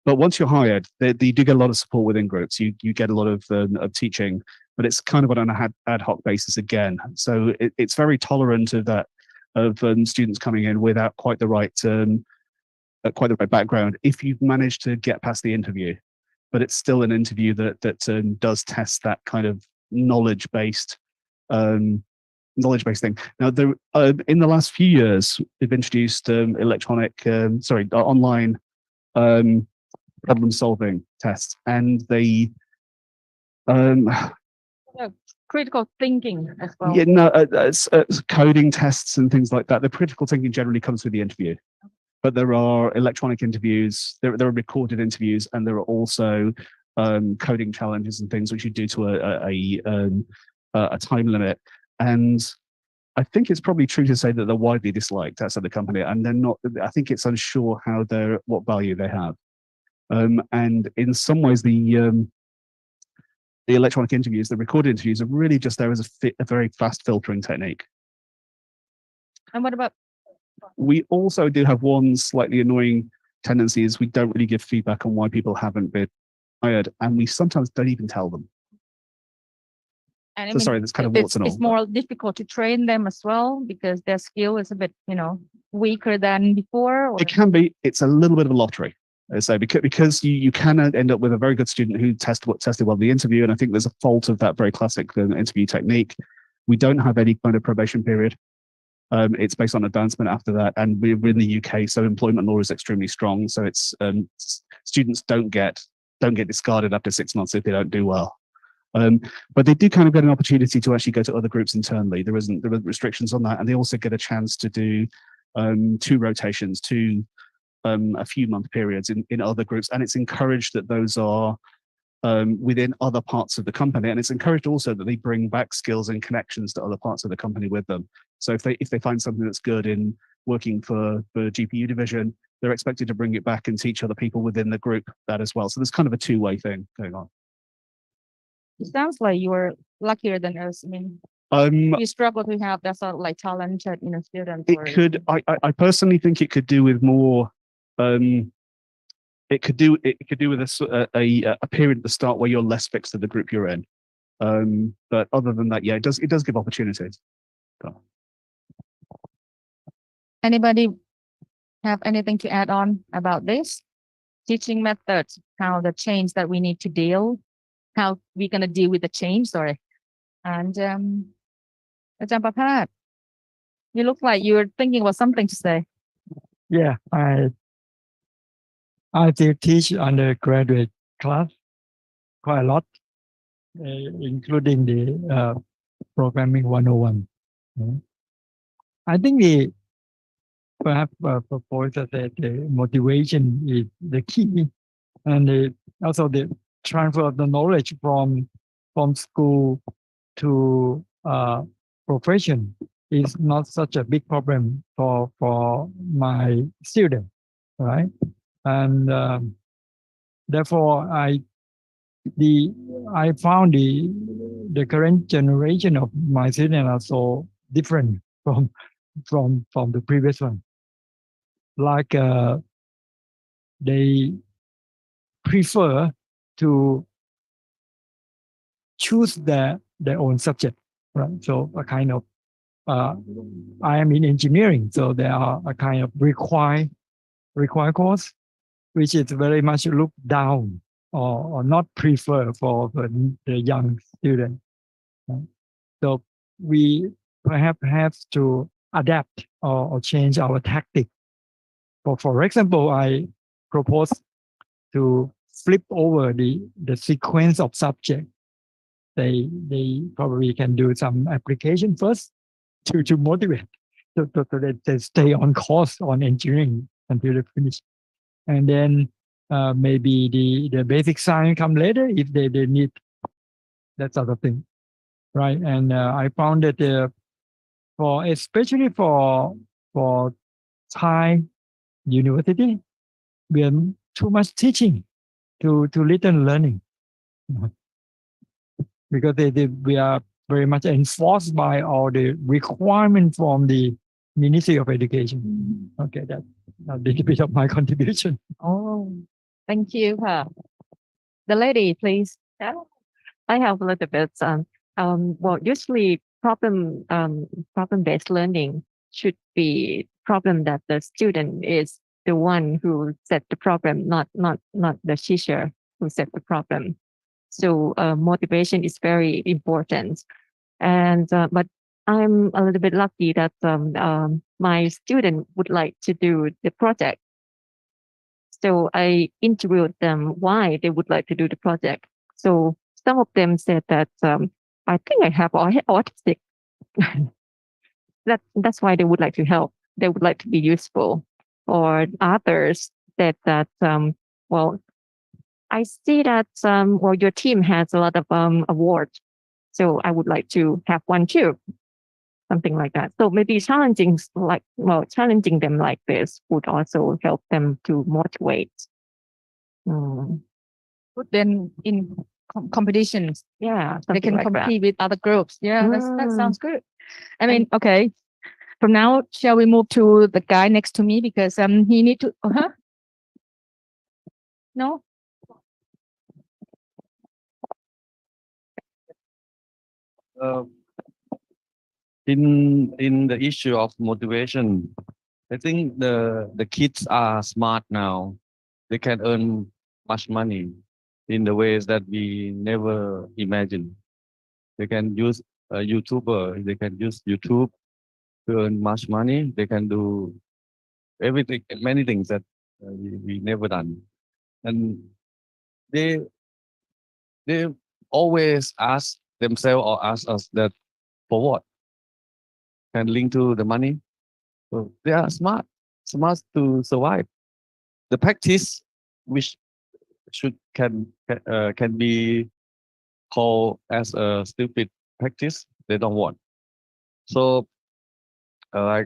But once you're hired, you do get a lot of support within groups. You get a lot of teaching, but it's kind of on an ad hoc basis again. So it's very tolerant of that, of students coming in without quite the right background if you've managed to get past the interview. But it's still an interview that does test that kind of knowledge-based thing. Now, in the last few years, we've introduced online problem-solving tests, and they Critical thinking as well. yeah, no, coding tests and things like that. The critical thinking generally comes through the interview, but there are electronic interviews, there are recorded interviews, and there are also coding challenges and things which you do to a time limit. And I think it's probably true to say that they're widely disliked outside the company, and they're not. I think it's unsure what value they have. And in some ways, the electronic interviews, the recorded interviews, are really just there as a very fast filtering technique. And what about? We also do have one slightly annoying tendency is we don't really give feedback on why people haven't been hired, and we sometimes don't even tell them. And So sorry, that's kind of what's it's more difficult to train them as well because their skill is a bit, weaker than before. Or? It can be. It's a little bit of a lottery. So because you can end up with a very good student who tested well in the interview, and I think there's a fault of that very classic interview technique. We don't have any kind of probation period. It's based on advancement after that, and we're in the UK, so employment law is extremely strong. So it's students don't get discarded after 6 months if they don't do well. But they do kind of get an opportunity to actually go to other groups internally. There are restrictions on that, and they also get a chance to do 2 rotations, a few month periods in other groups, and it's encouraged that those are within other parts of the company, and it's encouraged also that they bring back skills and connections to other parts of the company with them. So if they find something that's good in working for the GPU division, they're expected to bring it back and teach other people within the group that as well. So there's kind of a 2-way thing going on. It sounds like you were luckier than us. I mean, you struggle to have that sort of like talented, students. It could. I personally think it could do with more. It could do with a period at the start where you're less fixed to the group you're in. But other than that, yeah, it does give opportunities. Anybody have anything to add on about this? Teaching methods, how the change that we need to deal, how we're going to deal with the change, sorry. And Ajahn Prapat, you look like you're thinking about something to say. Yeah, I still teach undergraduate class quite a lot, including the programming 101. I think perhaps propose that the motivation is the key, and also the transfer of the knowledge from school to profession is not such a big problem for my student, right? And therefore, I found the current generation of my students are so different from the previous one. Like they prefer to choose their own subject, right? So a kind of I am in engineering, so there are a kind of required course, which is very much looked down or not preferred for the young student. Right? So we perhaps have to adapt or change our tactic. For example, I propose to flip over the sequence of subject. They probably can do some application first to motivate, so that they stay on course on engineering until they finish, and then maybe the basic science come later if they need that sort of thing, right? And I found that especially for Thai university, we are too much teaching, too little learning, because we are very much enforced by all the requirements from the Ministry of Education. Okay, that's a little bit of my contribution. Oh, thank you. The lady, please. I have a little bit. Well, usually problem-based learning should be problem that the student is the one who set the problem, not the teacher who set the problem. So motivation is very important. And but I'm a little bit lucky that my student would like to do the project. So I interviewed them why they would like to do the project. So some of them said that I think I have autistic. That's why they would like to help. They would like to be useful. Or others said that well, I see that well, your team has a lot of awards, so I would like to have one too. Something like that. So maybe challenging them like this would also help them to motivate. Put them in competitions. Yeah, They can something like that. compete with other groups. Yeah, that Mm. sounds good. I mean, okay. From now, shall we move to the guy next to me because he need to. No. In the issue of motivation, I think the kids are smart now. They can earn much money in the ways that we never imagined. They can use a YouTuber. They can use YouTube to earn much money. They can do everything, many things that we never done. And they always ask themselves or ask us that for what? Can link to the money. So they are smart to survive. The practice, which can be called as a stupid practice, they don't want. So I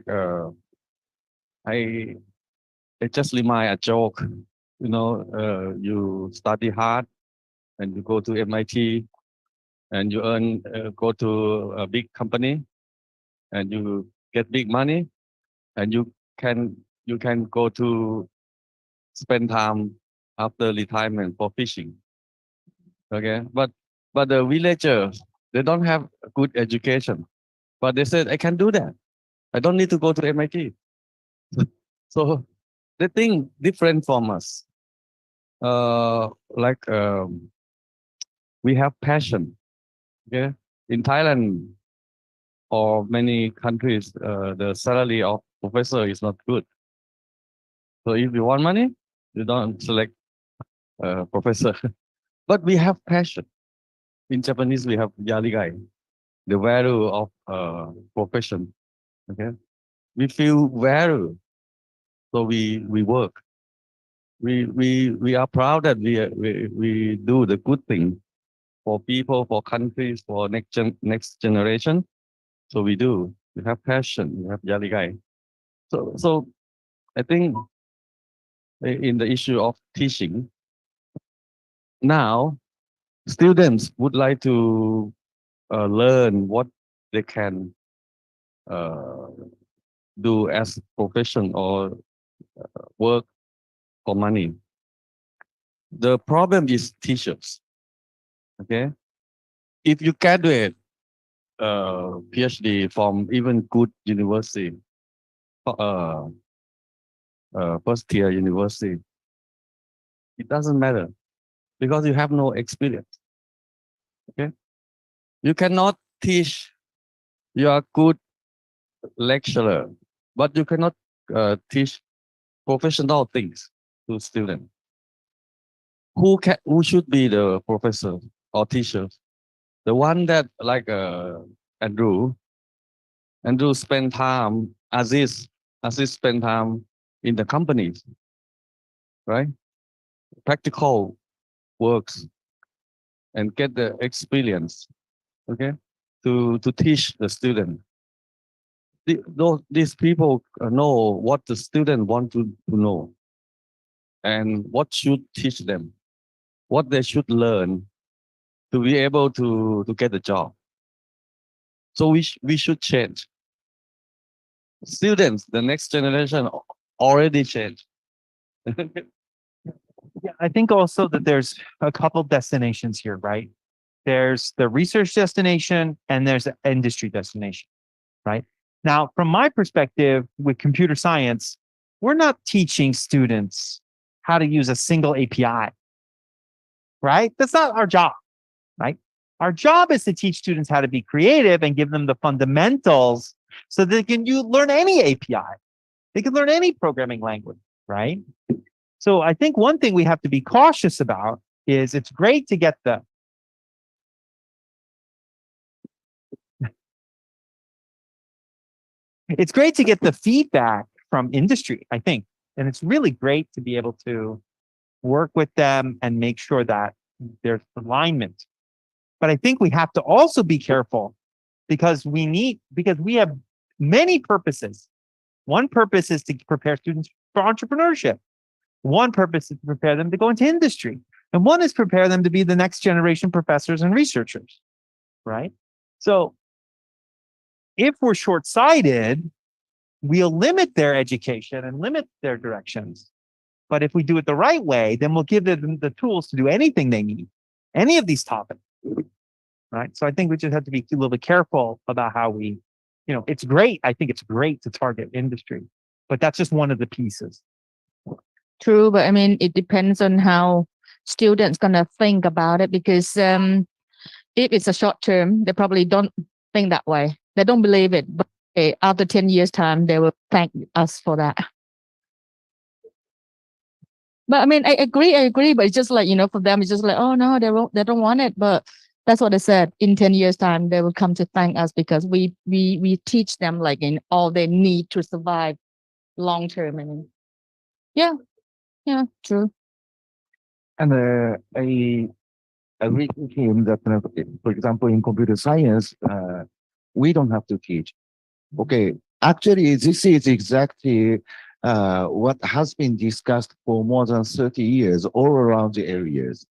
just remind a joke. You study hard and you go to MIT and you earn go to a big company and you get big money and you can go to spend time after retirement for fishing. Okay, but the villagers, they don't have good education, but they said I can do that. I don't need to go to MIT. So they think different from us. Like we have passion. Okay, in Thailand or many countries, the salary of professor is not good. So if you want money, you don't select professor. But we have passion. In Japanese, we have yarigai, the value of profession. Okay, we feel value, so we work. We are proud that we do the good thing for people, for countries, for next generation. So we do. We have passion. We have yarigai. So I think in the issue of teaching, now students would like to learn what they can do as profession or work for money. The problem is teachers. Okay, if you graduate PhD from even good university, first tier university, it doesn't matter because you have no experience. Okay, you cannot teach. You are good lecturer, but you cannot teach professional things to students. Who should be the professor or teacher? The one that like Andrew spend time, Aziz spend time in the companies, right? Practical works and get the experience, okay, to teach the student. These people know what the student want to know and what should teach them, what they should learn to be able to get a job. So we should change. Students, the next generation already changed. Yeah, I think also that there's a couple destinations here, right? There's the research destination and there's the industry destination, right? Now, from my perspective with computer science, we're not teaching students how to use a single API, right? That's not our job, right? Our job is to teach students how to be creative and give them the fundamentals so they can learn any API. They can learn any programming language, right? So I think one thing we have to be cautious about is it's great to get the feedback from industry, I think. And it's really great to be able to work with them and make sure that there's alignment. But I think we have to also be careful because we have many purposes. One purpose is to prepare students for entrepreneurship. One purpose is to prepare them to go into industry. And one is prepare them to be the next generation professors and researchers, right? So if we're short-sighted, we'll limit their education and limit their directions. But if we do it the right way, then we'll give them the tools to do anything they need, any of these topics, right? So I think we just have to be a little bit careful about how we, it's great. I think it's great to target industry, but that's just one of the pieces. True, but I mean, it depends on how students gonna think about it because if it's a short term, they probably don't think that way. They don't believe it, but after 10 years time, they will thank us for that. But I mean, I agree, but it's just like, for them, it's just like, oh no, they don't want it. But that's what they said. In 10 years time, they will come to thank us because we teach them like in all they need to survive long term. I mean, yeah, true. And I agree with him that, for example, in computer science, we don't have to teach. Okay, actually, this is exactly what has been discussed for more than 30 years all around the areas.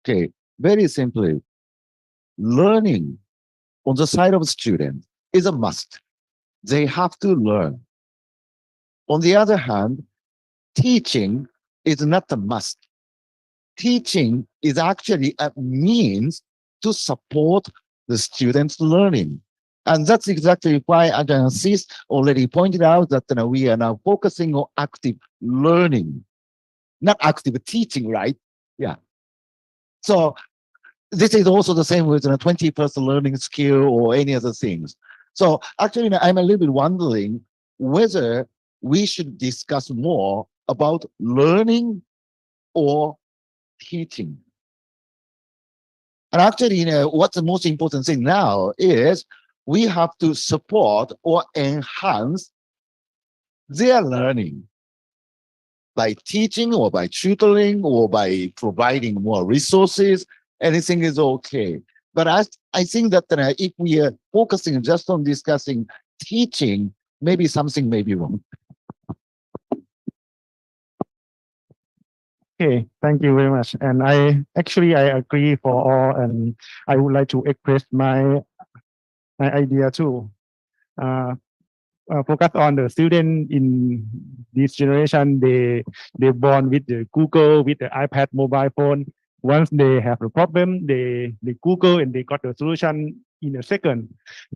Okay, very simply, learning on the side of the student is a must. They have to learn. On the other hand, teaching is not a must. Teaching is actually a means to support the students' learning. And that's exactly why Ajahn Sis already pointed out that we are now focusing on active learning, not active teaching, right? Yeah. So this is also the same with 20% learning skill or any other things. So actually, I'm a little bit wondering whether we should discuss more about learning or teaching. And actually, what's the most important thing now is we have to support or enhance their learning by teaching or by tutoring or by providing more resources. Anything is okay. But I think that if we are focusing just on discussing teaching, maybe something may be wrong. Okay, thank you very much. And I agree for all, and I would like to express my idea too. Focus on the student in this generation. They born with the Google, with the iPad, mobile phone. Once they have a problem, they Google and they got the solution in a second.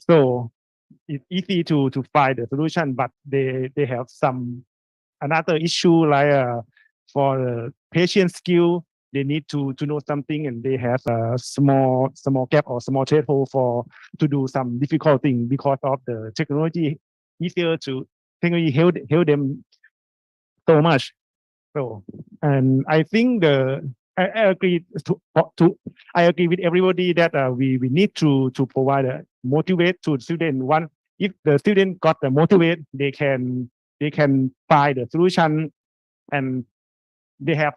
So it's easy to find the solution, but they have some another issue like for the patient skill, they need to know something, and they have a small gap or small threshold for to do some difficult thing because of the technology. Technology help them so much. So, and I think I agree I agree with everybody that we need to provide a motivate to student. One, if the student got the motivate, they can find the solution, and they have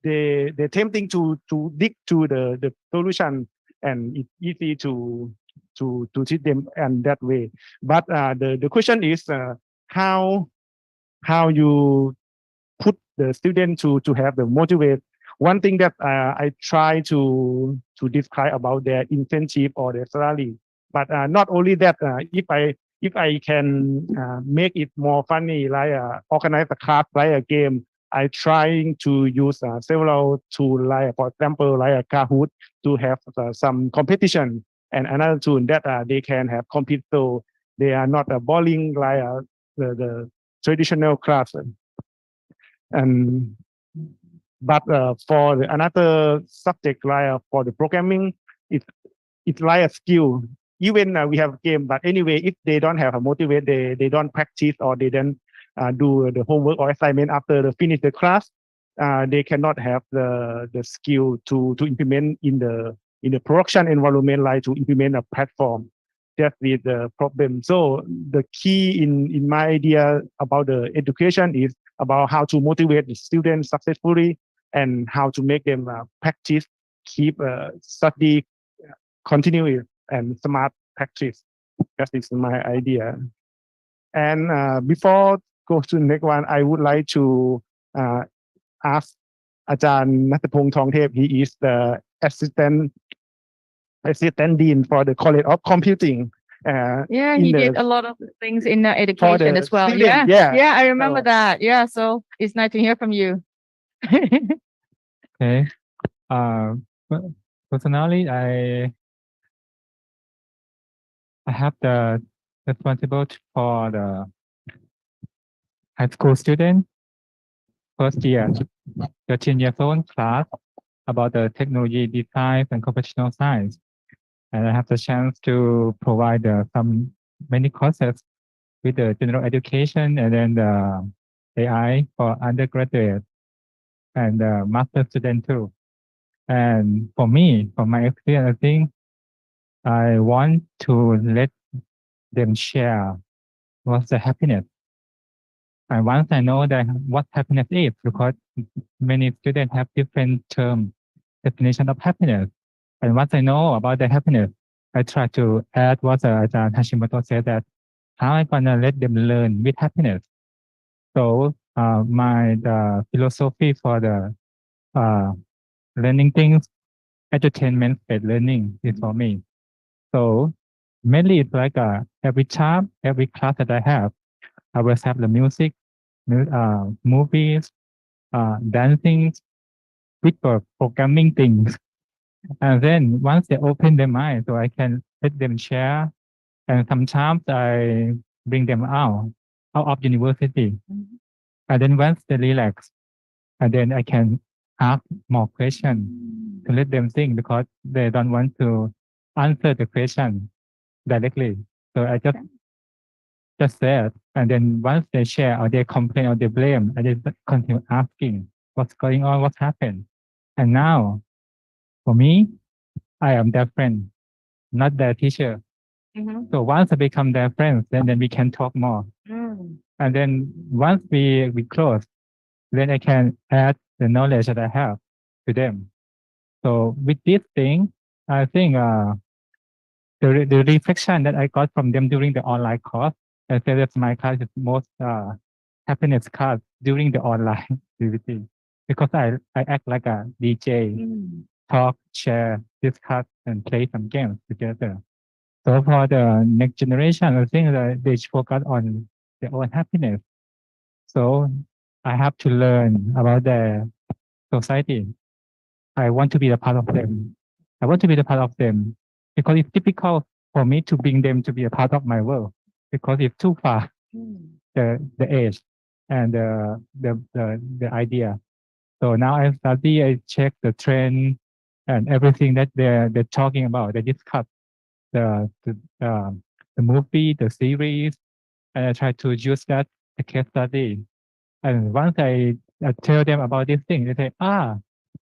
they're tempting to dig to the solution, and it's easy to teach them and that way. But the question is how you put the student to have the motivate. One thing that I try to describe about their incentive or their salary, but not only that. If I can make it more funny, like organize a class like a game, I trying to use several tools, like for example, like a Kahoot, to have some competition, and another tool that they can have compete, so they are not boring like the traditional class. And but for another subject like for the programming, it's like a skill. Even we have game, but anyway, if they don't have a motivate, they don't practice, or they don't do the homework or assignment after they finish the class, they cannot have the skill to implement in the production environment, like to implement a platform. That's the problem. So the key in my idea about the education is about how to motivate the students successfully, and how to make them practice, keep study continuous and smart practice. That is my idea. And before go to the next one, I would like to ask Ajahn Nattapong Thongthep. He is the assistant dean for the College of Computing. Yeah, he did a lot of things in education as well. student, Yeah, I remember So- that. Yeah, so it's nice to hear from you. Okay. Personally, I have the responsibility for the high school student, first year, 13 years old class about the technology design and computational science. And I have the chance to provide many courses with the general education and then the AI for undergraduate and master student too. And for me, from my experience, I think I want to let them share what's the happiness. And once I know that what happiness is, because many students have different definition of happiness. And once I know about the happiness, I try to add what Ajahn Hashimoto said, that how I'm gonna let them learn with happiness. So my philosophy for the learning things, entertainment-based learning is for me. So mainly it's like every time, every class that I have, I will have the music, movies, dancing, with programming things. And then once they open their mind, so I can let them share and sometimes I bring them out of university, and then once they relax, and then I can ask more questions to let them think because they don't want to answer the question directly. So I just say it, and then once they share or they complain or they blame, I just continue asking what's going on, what happened. And now, for me, I am their friend, not their teacher. So once I become their friends, then we can talk more. And then once we close, then I can add the knowledge that I have to them. So with this thing, I think the reflection that I got from them during the online course, I say that my class is most happiness class during the online activity because I act like a DJ, talk, share, discuss, and play some games together. So for the next generation, I think that they should focus on their own happiness. So I have to learn about the society. I want to be a part of them. I want to be a part of them because it's difficult for me to bring them to be a part of my world because it's too far, the age and the idea. So now I study, I check the trend and everything that they're talking about. They discuss the movie, the series, and I try to use that the case study. And once I tell them about this thing, they say,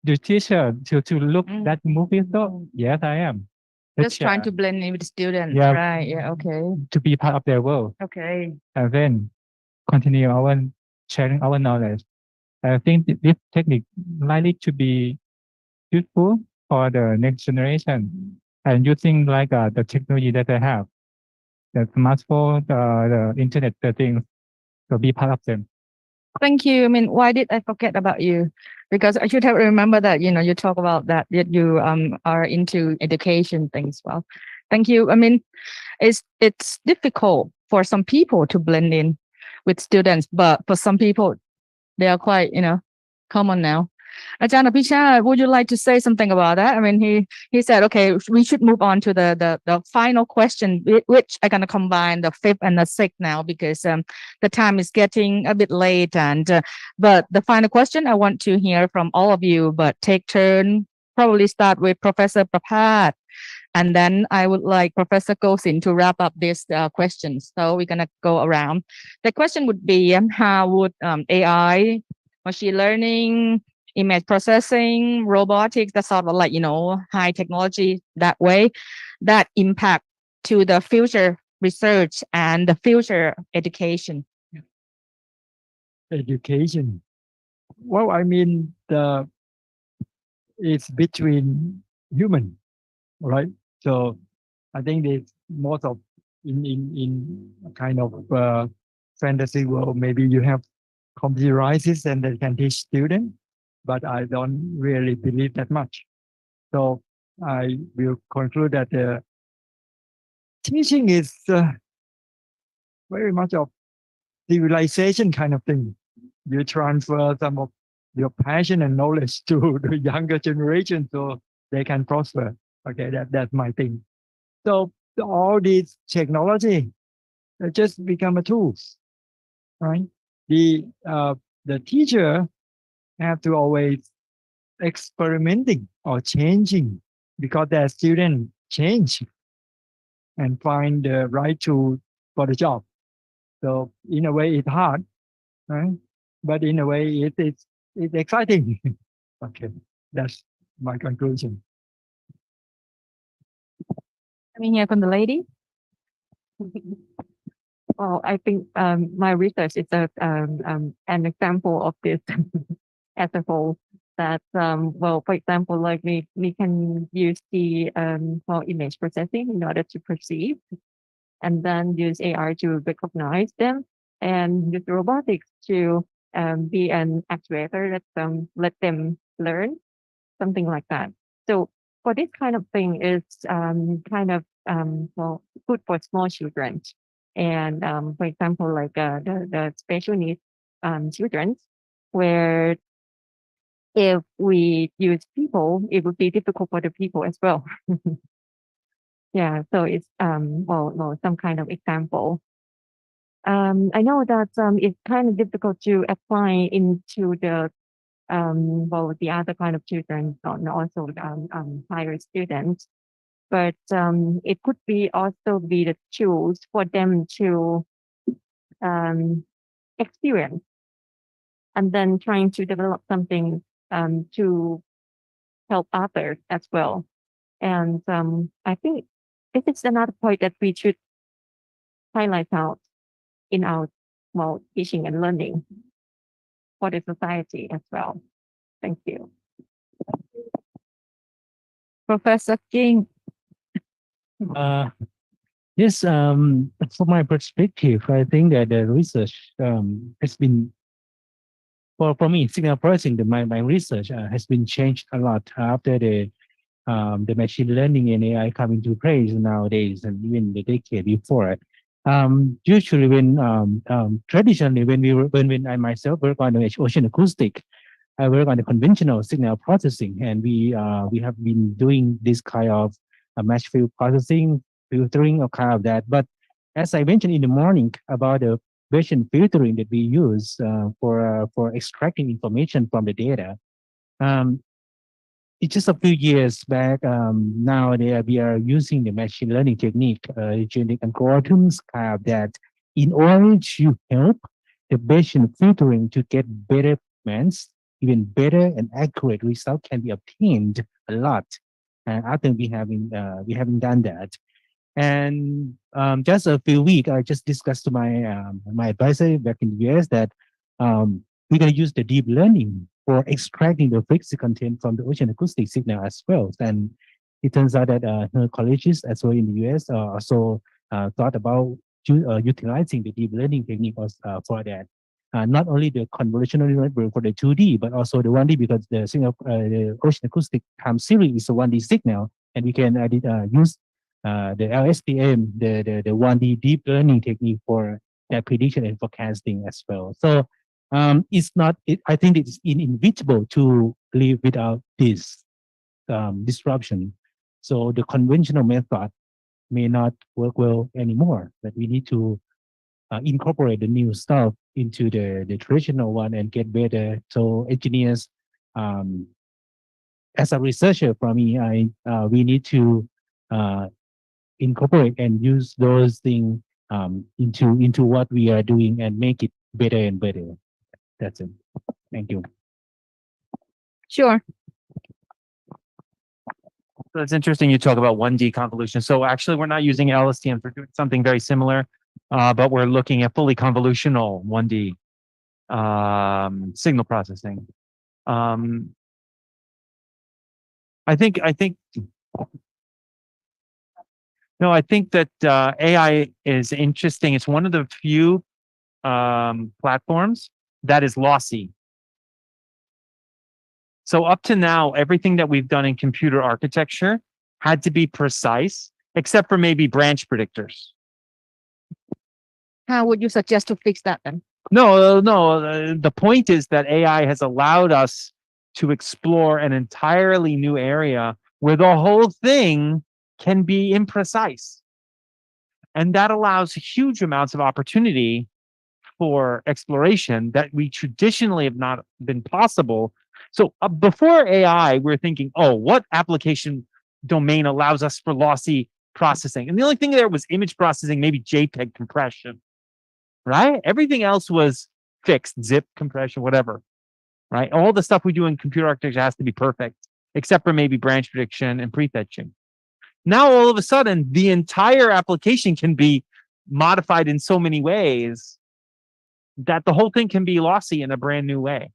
the teacher to look that movie. So yes, I am. Let's Just trying share. to blend in with the students. Yeah. Right. Yeah. Okay. To be part of their world. Okay. And then continue our sharing our knowledge. I think this technique likely to be useful for the next generation and using like the technology that they have, the smartphone, the internet, the things, to be part of them. Thank you. I mean, why did I forget about you? Because I should have remembered that, you talk about that you are into education things. Well, thank you. I mean, it's difficult for some people to blend in with students, but for some people, they are quite, common now. Ajahn Abhisha, would you like to say something about that? I mean, he said, okay, we should move on to the final question, which I'm gonna combine the fifth and the sixth now because the time is getting a bit late. And but the final question I want to hear from all of you, but take turn. Probably start with Professor Prapat, and then I would like Professor Gosin to wrap up this questions. So we're gonna go around. The question would be, how would AI, machine learning, image processing, robotics, that sort of like, high technology that way, that impact to the future research and the future education? Education. Well, I mean, it's between human, right? So I think it's most of in a kind of fantasy world, maybe you have computerized system that can teach students, but I don't really believe that much. So I will conclude that teaching is very much of civilization kind of thing. You transfer some of your passion and knowledge to the younger generation so they can prosper. Okay, that's my thing. So all these technology just become a tools, right? The teacher have to always experimenting or changing because their student change and find the right tool for the job. So in a way, it's hard, right? But in a way, it's exciting. Okay, that's my conclusion. Let me hear from the lady. Well, I think my research is an example of this as a whole. That well, for example, like we can use the image processing in order to perceive, and then use AI to recognize them, and use robotics to be an actuator that let them learn, something like that. So for this kind of thing is kind of well, good for small children. And for example, like the special needs children, where if we use people, it would be difficult for the people as well. Yeah, so it's well, some kind of example. I know that it's kind of difficult to apply into the the other kind of children and also higher students, but it could be also be the tools for them to experience and then trying to develop something to help others as well. And I think this is another point that we should highlight out in our teaching and learning for the society as well. Thank you. Professor King. Yes, from my perspective, I think that the research has been, for me, signal processing, my research has been changed a lot after the machine learning and AI come into place nowadays, and even the decade before. Usually, traditionally, when I myself work on the ocean acoustic, I work on the conventional signal processing, and we have been doing this kind of mesh field processing, filtering, or kind of that. But as I mentioned in the morning about the Bayesian filtering that we use for extracting information from the data, it's just a few years back. Now we are using the machine learning technique, genetic algorithms, kind of that, in order to help the Bayesian filtering to get better means, even better and accurate result can be obtained a lot. And after we haven't done that. And just a few weeks, I just discussed to my advisor back in the US that we're going to use the deep learning for extracting the frequency content from the ocean acoustic signal as well. And it turns out that her colleges as well in the US also thought about utilizing the deep learning technique for that. Not only the convolutional network for the 2D, but also the 1D, because the signal, the ocean acoustic time series is a 1D signal, and we can use the LSTM, the 1D deep learning technique for that prediction and forecasting as well. So it's not. I think it's inevitable to live without this disruption. So the conventional method may not work well anymore, but we need to incorporate the new stuff into the traditional one and get better. So engineers, as a researcher, for me, we need to incorporate and use those things into what we are doing and make it better and better. That's it. Thank you. Sure. So it's interesting you talk about 1D convolution. So actually, we're not using LSTM for doing something very similar, but we're looking at fully convolutional 1D signal processing. I think that AI is interesting. It's one of the few platforms that is lossy. So up to now, everything that we've done in computer architecture had to be precise, except for maybe branch predictors. How would you suggest to fix that then? No. The point is that AI has allowed us to explore an entirely new area where the whole thing can be imprecise. And that allows huge amounts of opportunity for exploration that we traditionally have not been possible. So before AI, we're thinking, oh, what application domain allows us for lossy processing? And the only thing there was image processing, maybe JPEG compression, right? Everything else was fixed, zip compression, whatever, right? All the stuff we do in computer architecture has to be perfect, except for maybe branch prediction and prefetching. Now, all of a sudden, the entire application can be modified in so many ways that the whole thing can be lossy in a brand new way.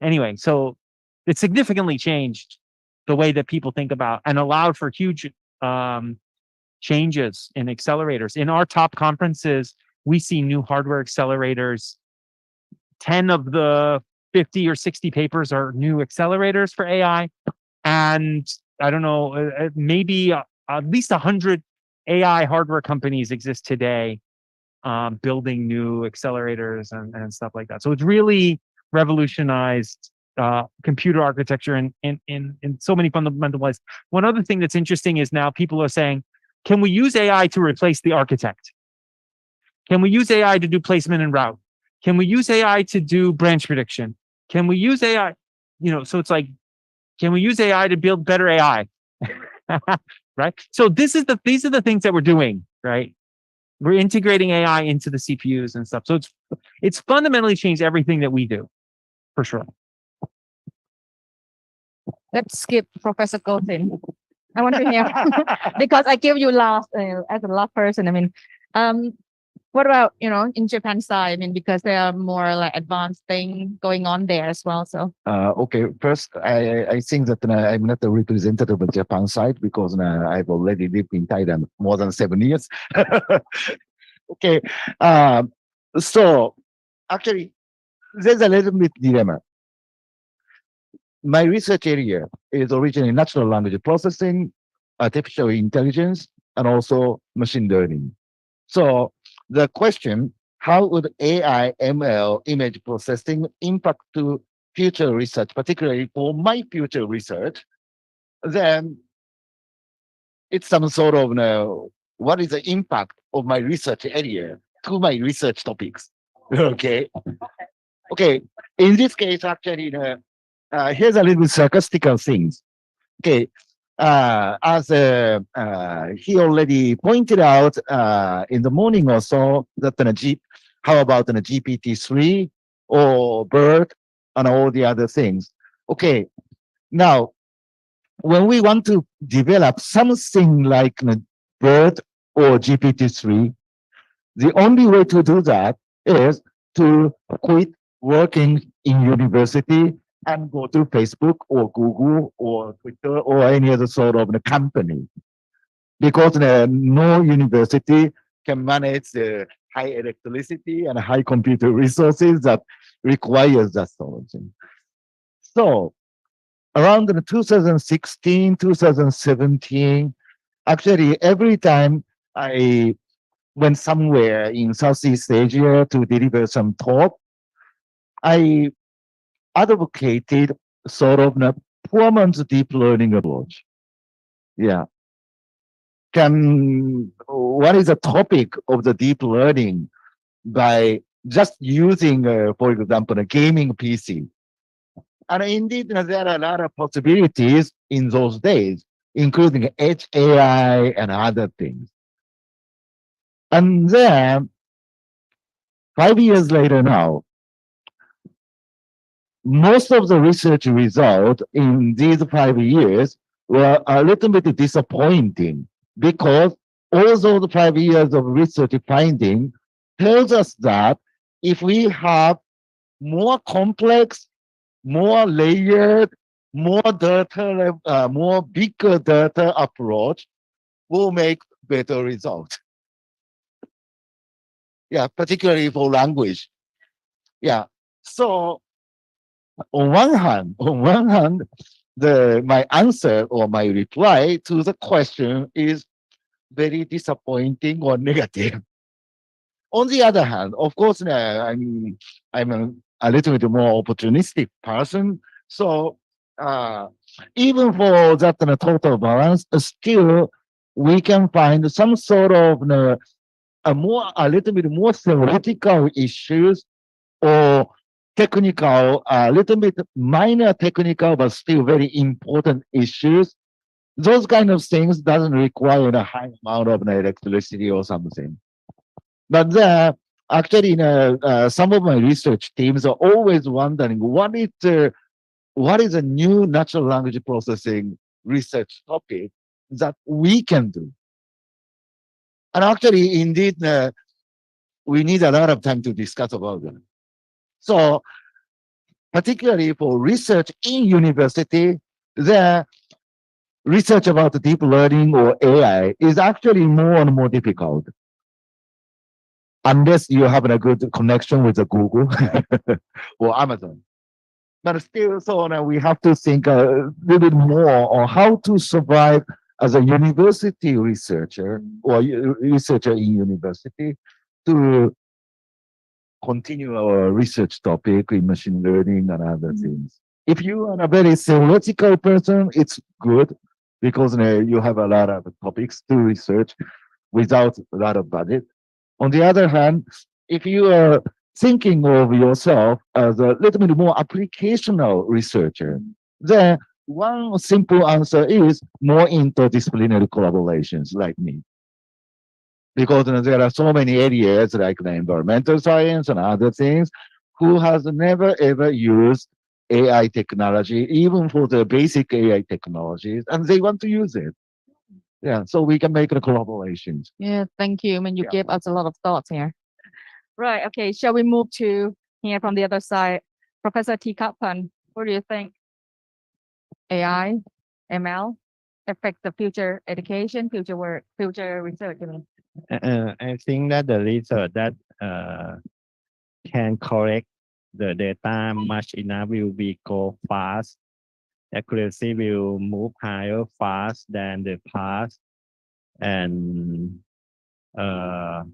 Anyway, so it significantly changed the way that people think about and allowed for huge changes in accelerators. In our top conferences, we see new hardware accelerators. 10 of the 50 or 60 papers are new accelerators for AI. And I don't know, maybe at least 100 AI hardware companies exist today building new accelerators and stuff like that. So it's really revolutionized computer architecture in so many fundamental ways. One other thing that's interesting is now people are saying, Can we use AI to replace the architect? Can we use AI to do placement and route? Can we use AI to do branch prediction? Can we use AI? So it's like, can we use AI to build better AI? Right? So these are the things that we're doing, right? We're integrating AI into the CPUs and stuff. So it's fundamentally changed everything that we do, for sure. Let's skip Professor Goldin. I want to hear because I give you last as a last person. I mean, what about in Japan side? I mean, because there are more like advanced thing going on there as well. So Okay, first, I think that I'm not a representative of Japan side because I've already lived in Thailand more than 7 years. Okay, so actually, there's a little bit dilemma. My research area is originally natural language processing, artificial intelligence, and also machine learning. So the question, how would AI, ML, image processing impact to future research, particularly for my future research? Then it's some sort of what is the impact of my research area to my research topics? Okay. Okay. In this case, actually, here's a little sarcastical things. Okay. As he already pointed out in the morning or so, that how about an GPT-3 or BERT and all the other things? Okay. Now, when we want to develop something like BERT or GPT-3, the only way to do that is to quit working in university and go to Facebook or Google or Twitter or any other sort of company. Because no university can manage the high electricity and high computer resources that requires that sort of thing. So around 2016, 2017, actually every time I went somewhere in Southeast Asia to deliver some talk, I advocated sort of a performance deep learning approach. Yeah. What is the topic of the deep learning by just using, for example, a gaming PC? And indeed, there are a lot of possibilities in those days, including edge AI and other things. And then 5 years later now, most of the research results in these 5 years were a little bit disappointing because all those 5 years of research finding tells us that if we have more complex, more layered, more data, more bigger data approach, will make better results. Yeah, particularly for language. Yeah. So on one hand, my answer or my reply to the question is very disappointing or negative. On the other hand, of course, I'm a little bit more opportunistic person. So even for that total balance, still we can find some sort of a little bit more theoretical issues or technical, a little bit minor technical, but still very important issues. Those kind of things doesn't require a high amount of electricity or something. But actually, some of my research teams are always wondering what is a new natural language processing research topic that we can do. And actually, indeed, we need a lot of time to discuss about them. So, particularly for research in university, the research about deep learning or AI is actually more and more difficult. Unless you have a good connection with the Google or Amazon. But still, so now we have to think a little bit more on how to survive as a university researcher or researcher in university to continue our research topic in machine learning and other things. If you are a very theoretical person, it's good. because you have a lot of topics to research without a lot of budget. On the other hand, if you are thinking of yourself as a little bit more applicational researcher, then one simple answer is more interdisciplinary collaborations like me. Because there are so many areas like the environmental science and other things who has never ever used AI technology, even for the basic AI technologies, and they want to use it. Yeah, so we can make the collaborations. Yeah, thank you. I mean, you Yeah. gave us a lot of thoughts here. Right. Okay. Shall we move to here from the other side? Professor T. Kapan, what do you think? AI, ML affect the future education, future work, future research? I mean, I think that the research that can correct the data much enough will be go fast. Accuracy will move higher fast than the past, and I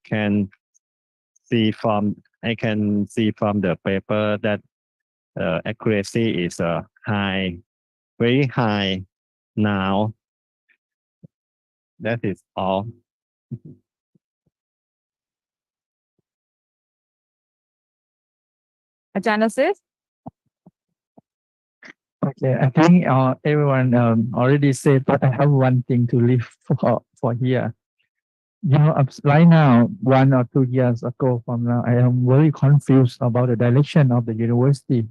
can see from the paper that accuracy is high, very high now. That is all. Genesis? Okay, I think everyone already said, but I have one thing to leave for here. You know, right now, 1 or 2 years ago from now, I am very confused about the direction of the university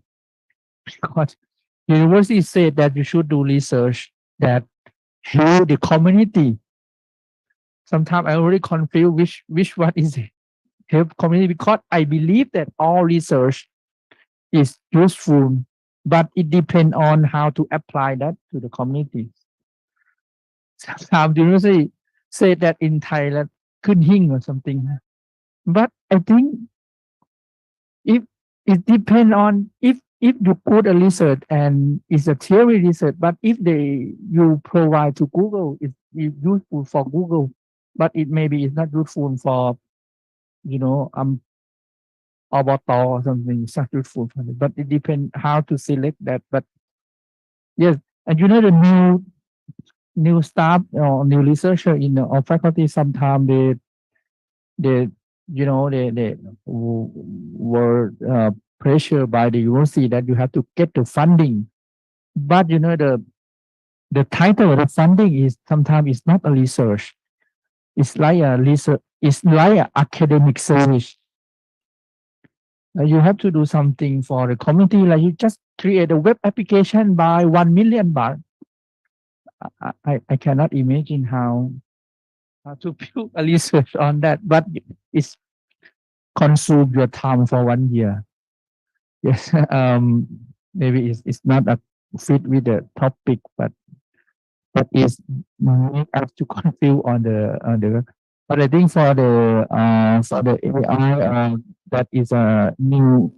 because university said that you should do research that help the community. Sometimes I'm very confused which one is help community, because I believe that all research is useful, but it depends on how to apply that to the community. Sometimes the university say that in Thailand, could hing or something, but I think if it depends on if you put a research and it's a theory research, but if you provide to Google, it's useful for Google, but it maybe is not useful for Obata or something. It's not useful for it, but it depends how to select that. But yes, and the new staff or new researcher in our faculty, sometimes they were pressured by the university that you have to get the funding, but the title of the funding is sometimes it's not a research. It's like a research. It's like an academic service. You have to do something for the community, like you just create a web application by 1 million baht. I cannot imagine how to build a research on that, but it's consume your time for 1 year. Yes, maybe it's not a fit with the topic, but it's make us to confuse on the. But I think for the AI, that is a new.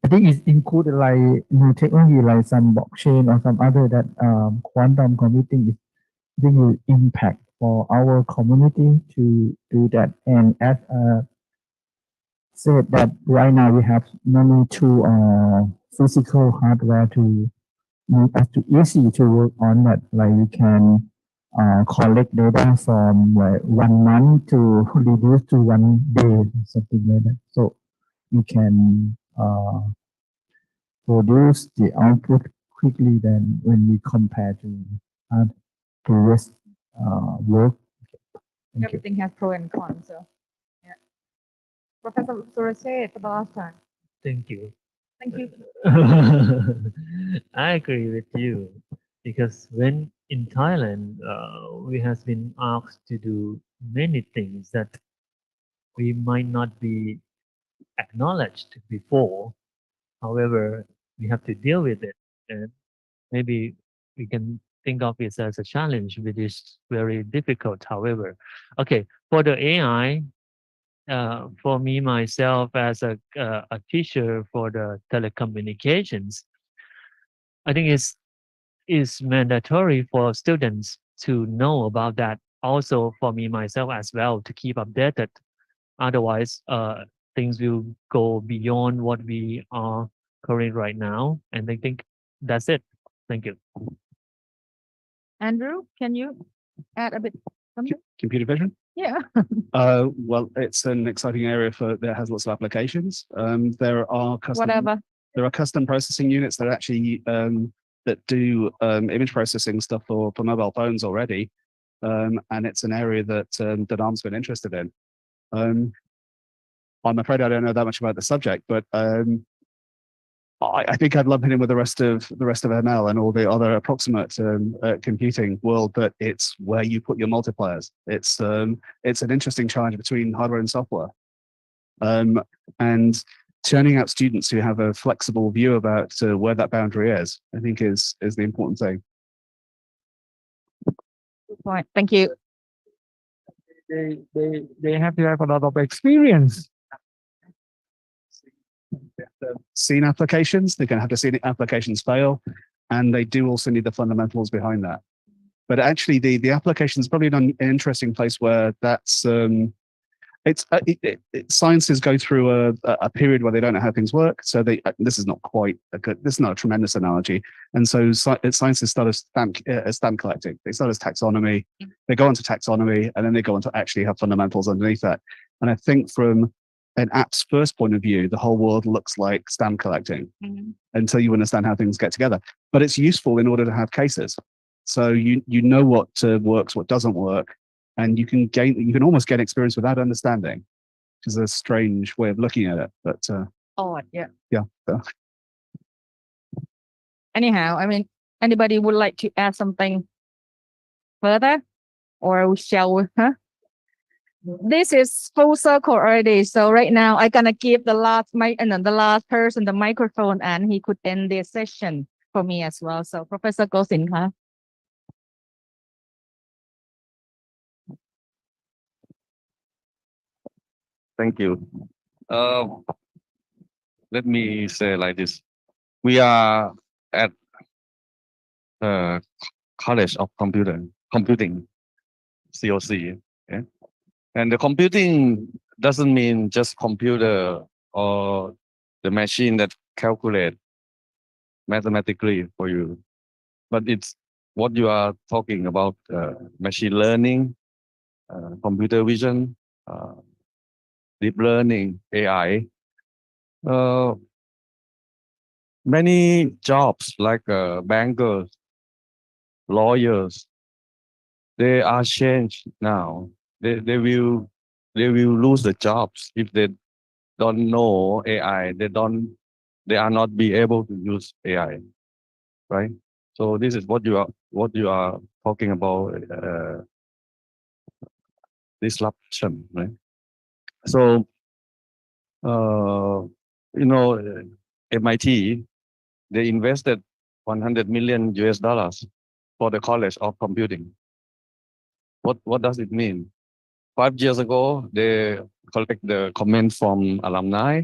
I think it's included like new technology like some blockchain or some other that quantum computing is I think will impact for our community to do that. And as said that right now we have many two physical hardware to make us too easy to work on that. Like we can collect data from like 1 month to reduce to 1 day, something like that. So we can produce the output quickly than when we compare to previous work. Thank you. Everything has pro and cons. So, yeah. Professor Surashet for the last time. Thank you. Thank you. I agree with you because when in Thailand, we have been asked to do many things that we might not be acknowledged before. However, we have to deal with it, and maybe we can think of it as a challenge, which is very difficult. However, okay, for the AI, for me myself as a teacher for the telecommunications, I think it's mandatory for students to know about that. Also, for me myself as well to keep updated. Otherwise, things will go beyond what we are current right now. And I think That's it. Thank you. Andrew, can you add a bit something? Computer vision. Yeah. Well, it's an exciting area that has lots of applications. There are Whatever. custom processing units that actually that do image processing stuff for mobile phones already, and it's an area that Arm's been interested in. I'm afraid I don't know that much about the subject, but I think I'd lump it in with the rest of ML and all the other approximate computing world, that it's where you put your multipliers. It's an interesting challenge between hardware and software, and turning out students who have a flexible view about where that boundary is, I think is the important thing. Good point. Thank you. They have to have a lot of experience. Seen applications, they're going to have to see the applications fail, and they do also need the fundamentals behind that. But actually, the application is probably an interesting place where that's sciences go through a period where they don't know how things work. So this is not quite this is not a tremendous analogy. And so sciences start as stamp collecting. They start as taxonomy. They go into taxonomy, and then they go on to actually have fundamentals underneath that. And I think from an app's first point of view, the whole world looks like stamp collecting until you understand how things get together. But it's useful in order to have cases. So you know what works, what doesn't work, and you can almost gain experience without understanding, which is a strange way of looking at it. But Odd, yeah. yeah. Anyhow, I mean, anybody would like to add something further, or shall we? Huh? This is full circle already. So right now, I'm gonna give the last person the microphone, and he could end this session for me as well. So Professor Goh Sin Kha. Thank you. Let me say like this. We are at College of Computing, COC. Okay? And the computing doesn't mean just computer or the machine that calculate mathematically for you, but it's what you are talking about, machine learning, computer vision, deep learning, AI. Many jobs like bankers, lawyers, they are changed now. They will lose the jobs if they don't know AI. They are not be able to use AI, right? So this is what you are talking about, disruption, right? So MIT, they invested $100 million for the College of Computing. What does it mean? 5 years ago, they collect the comment from alumni,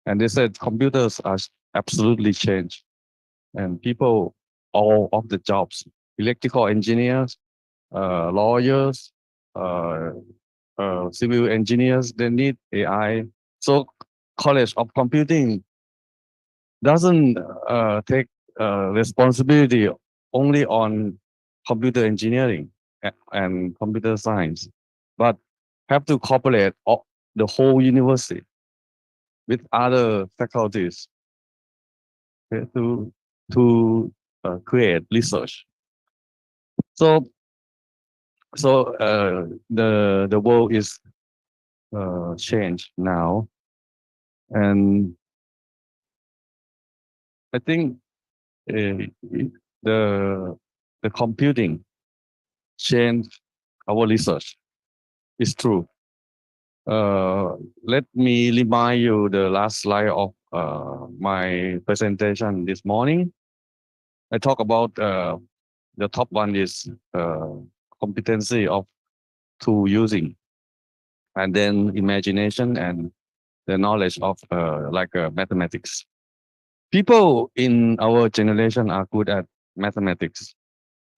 and they said computers are absolutely changed, and people, all of the jobs, electrical engineers, lawyers, civil engineers, they need AI. So College of Computing doesn't take responsibility only on computer engineering and computer science, but have to cooperate the whole university with other faculties to create research. So the world is changed now, and I think the computing changed our research. It's true. Let me remind you the last slide of my presentation this morning. I talk about the top one is competency of tool using, and then imagination and the knowledge of mathematics. People in our generation are good at mathematics.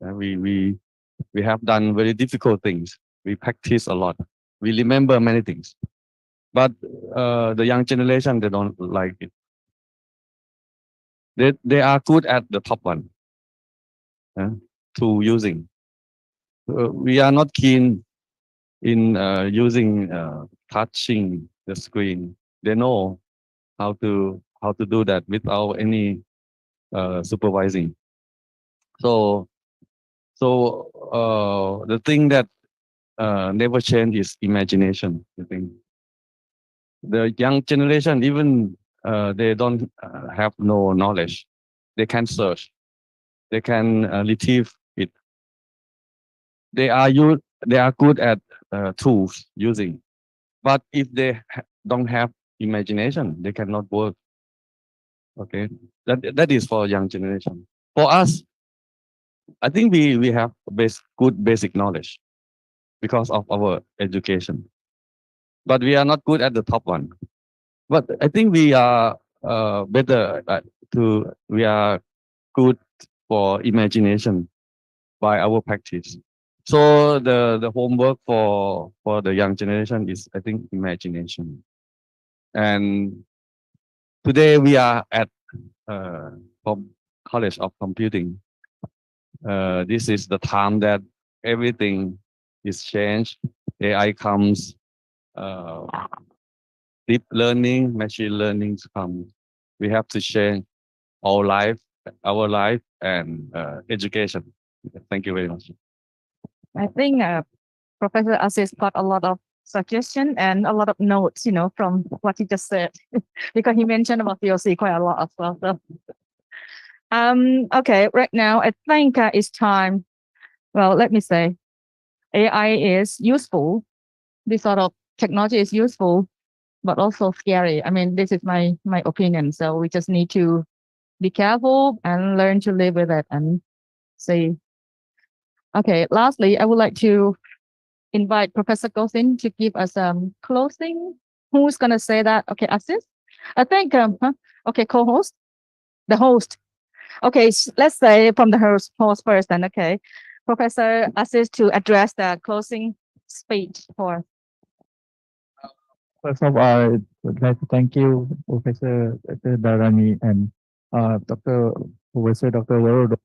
We have done very difficult things. We practice a lot. We remember many things. But the young generation, they don't like it. They are good at the top one to using. We are not keen in using touching the screen. They know how to do that without any supervising. So the thing that never change is imagination. I think the young generation, even they don't have no knowledge, they can search, they can retrieve it. They are good at tools using, but if they don't have imagination, they cannot work. Okay, that is for young generation. For us, I think we have good basic knowledge because of our education, but we are not good at the top one. But I think we are better we are good for imagination by our practice. So the homework for the young generation is, I think, imagination. And today we are at College of Computing. This is the time that everything is changed. AI comes, deep learning, machine learning comes. We have to change our life and education. Thank you very much. I think Professor Aziz got a lot of suggestion and a lot of notes, from what he just said, because he mentioned about POC quite a lot as well. So, okay, right now I think it's time. Well, let me say, AI is useful. This sort of technology is useful, but also scary. I mean, this is my opinion. So we just need to be careful and learn to live with it and see. Okay, lastly, I would like to invite Professor Gosin to give us closing. Who's gonna say that? Okay, Aziz? I think okay, co-host? The host. Okay, let's say from the host first then, okay. Professor Aziz to address the closing speech for. First of all, I would like to thank you, Professor Dr. Darani and Professor Dr. Verodo,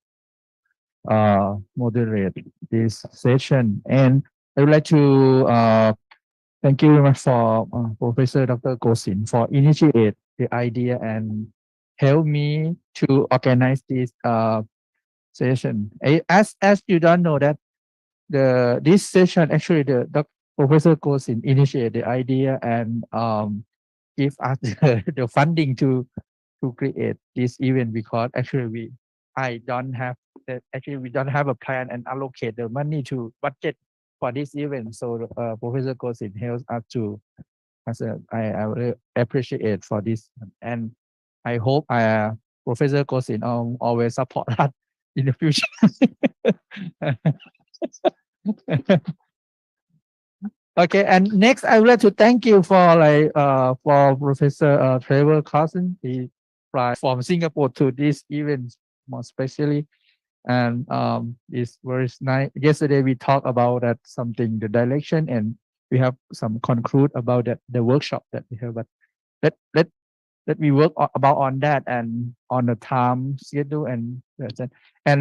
moderate this session. And I would like to thank you very much for Professor Dr. Gosin for initiate the idea and help me to organize this session. As you don't know that this session actually the Professor Gosin initiate the idea and give us the funding to create this event, because actually we don't have a plan and allocate the money to budget for this event. So Professor Gosin helps us to, I really appreciate for this, and I hope Professor Gosin always support us in the future. Okay, and next I would like to thank you for Professor Trevor Carson. He fly from Singapore to this event more especially, and it's very nice. Yesterday we talked about that something, the direction, and we have some conclude about that the workshop that we have. But let me work about on that and on the time schedule and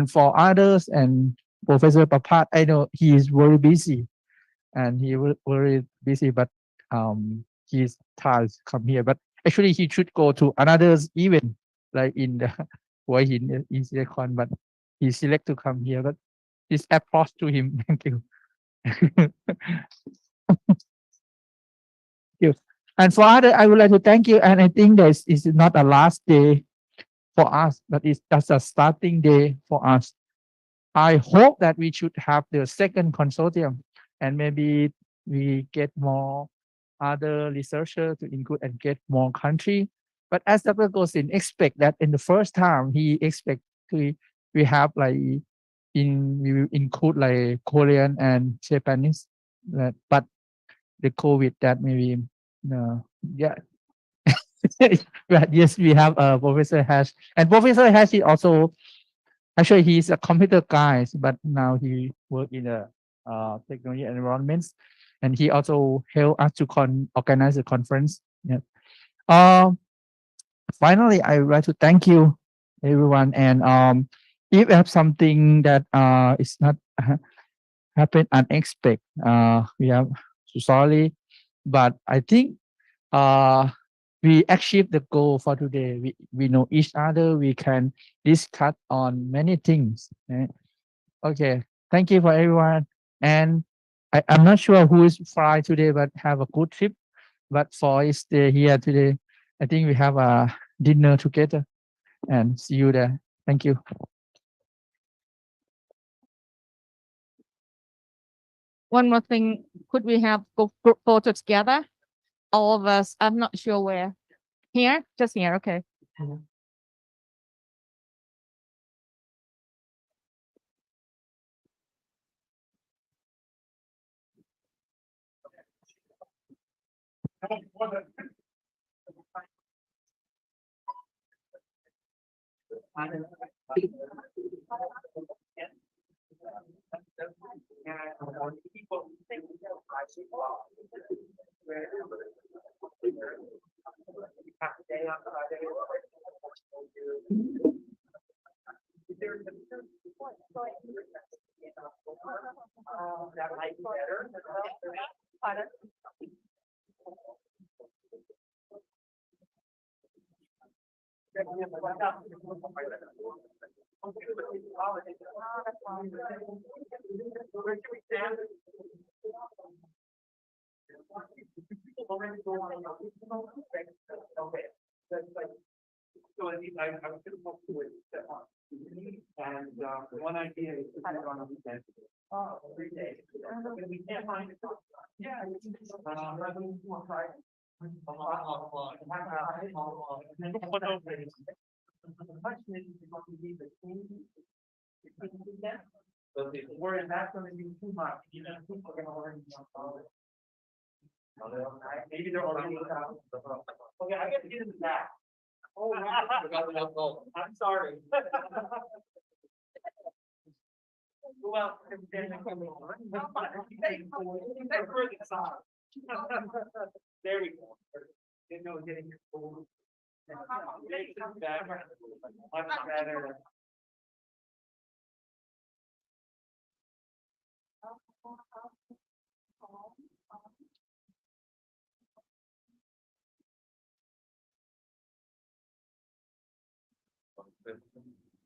for others, and Professor Papat, I know he is very busy. And he was very busy, but his task come here. But actually, he should go to another event, like in the where he in Silicon. But he select to come here. But this approach to him. Thank you. you. And for other, I would like to thank you. And I think this is not a last day for us, but it's just a starting day for us. I hope that we should have the second consortium, and maybe we get more other researchers to include and get more country. But as Dr. Gosin expect that in the first time, he expect we have we will include like Korean and Japanese, but the COVID that maybe yeah. But yes, we have Professor Hash, and Professor Hash is also actually he's a computer guy, but now he work in a technology environments, and he also helped us to organize the conference. Yeah. Finally, I would like to thank you everyone. And if you have something that is not happen unexpected, we are so sorry, but I think we achieved the goal for today. We know each other. We can discuss on many things. Okay, thank you for everyone. And I'm not sure who is fly today, but have a good trip. But for stay here today, I think we have a dinner together and see you there. Thank you. One more thing, could we have group photo together? All of us, I'm not sure where. Here? Just here, okay. Maybe they're already out. Okay, I get to get into that. Oh, I'm sorry. Well, there we go. Didn't know it was getting cold. Much better.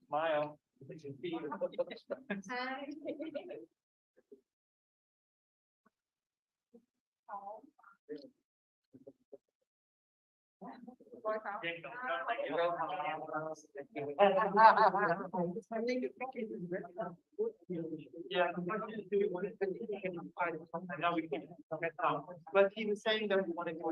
Smile. Yeah. No, we can't. But he was saying that we wanted to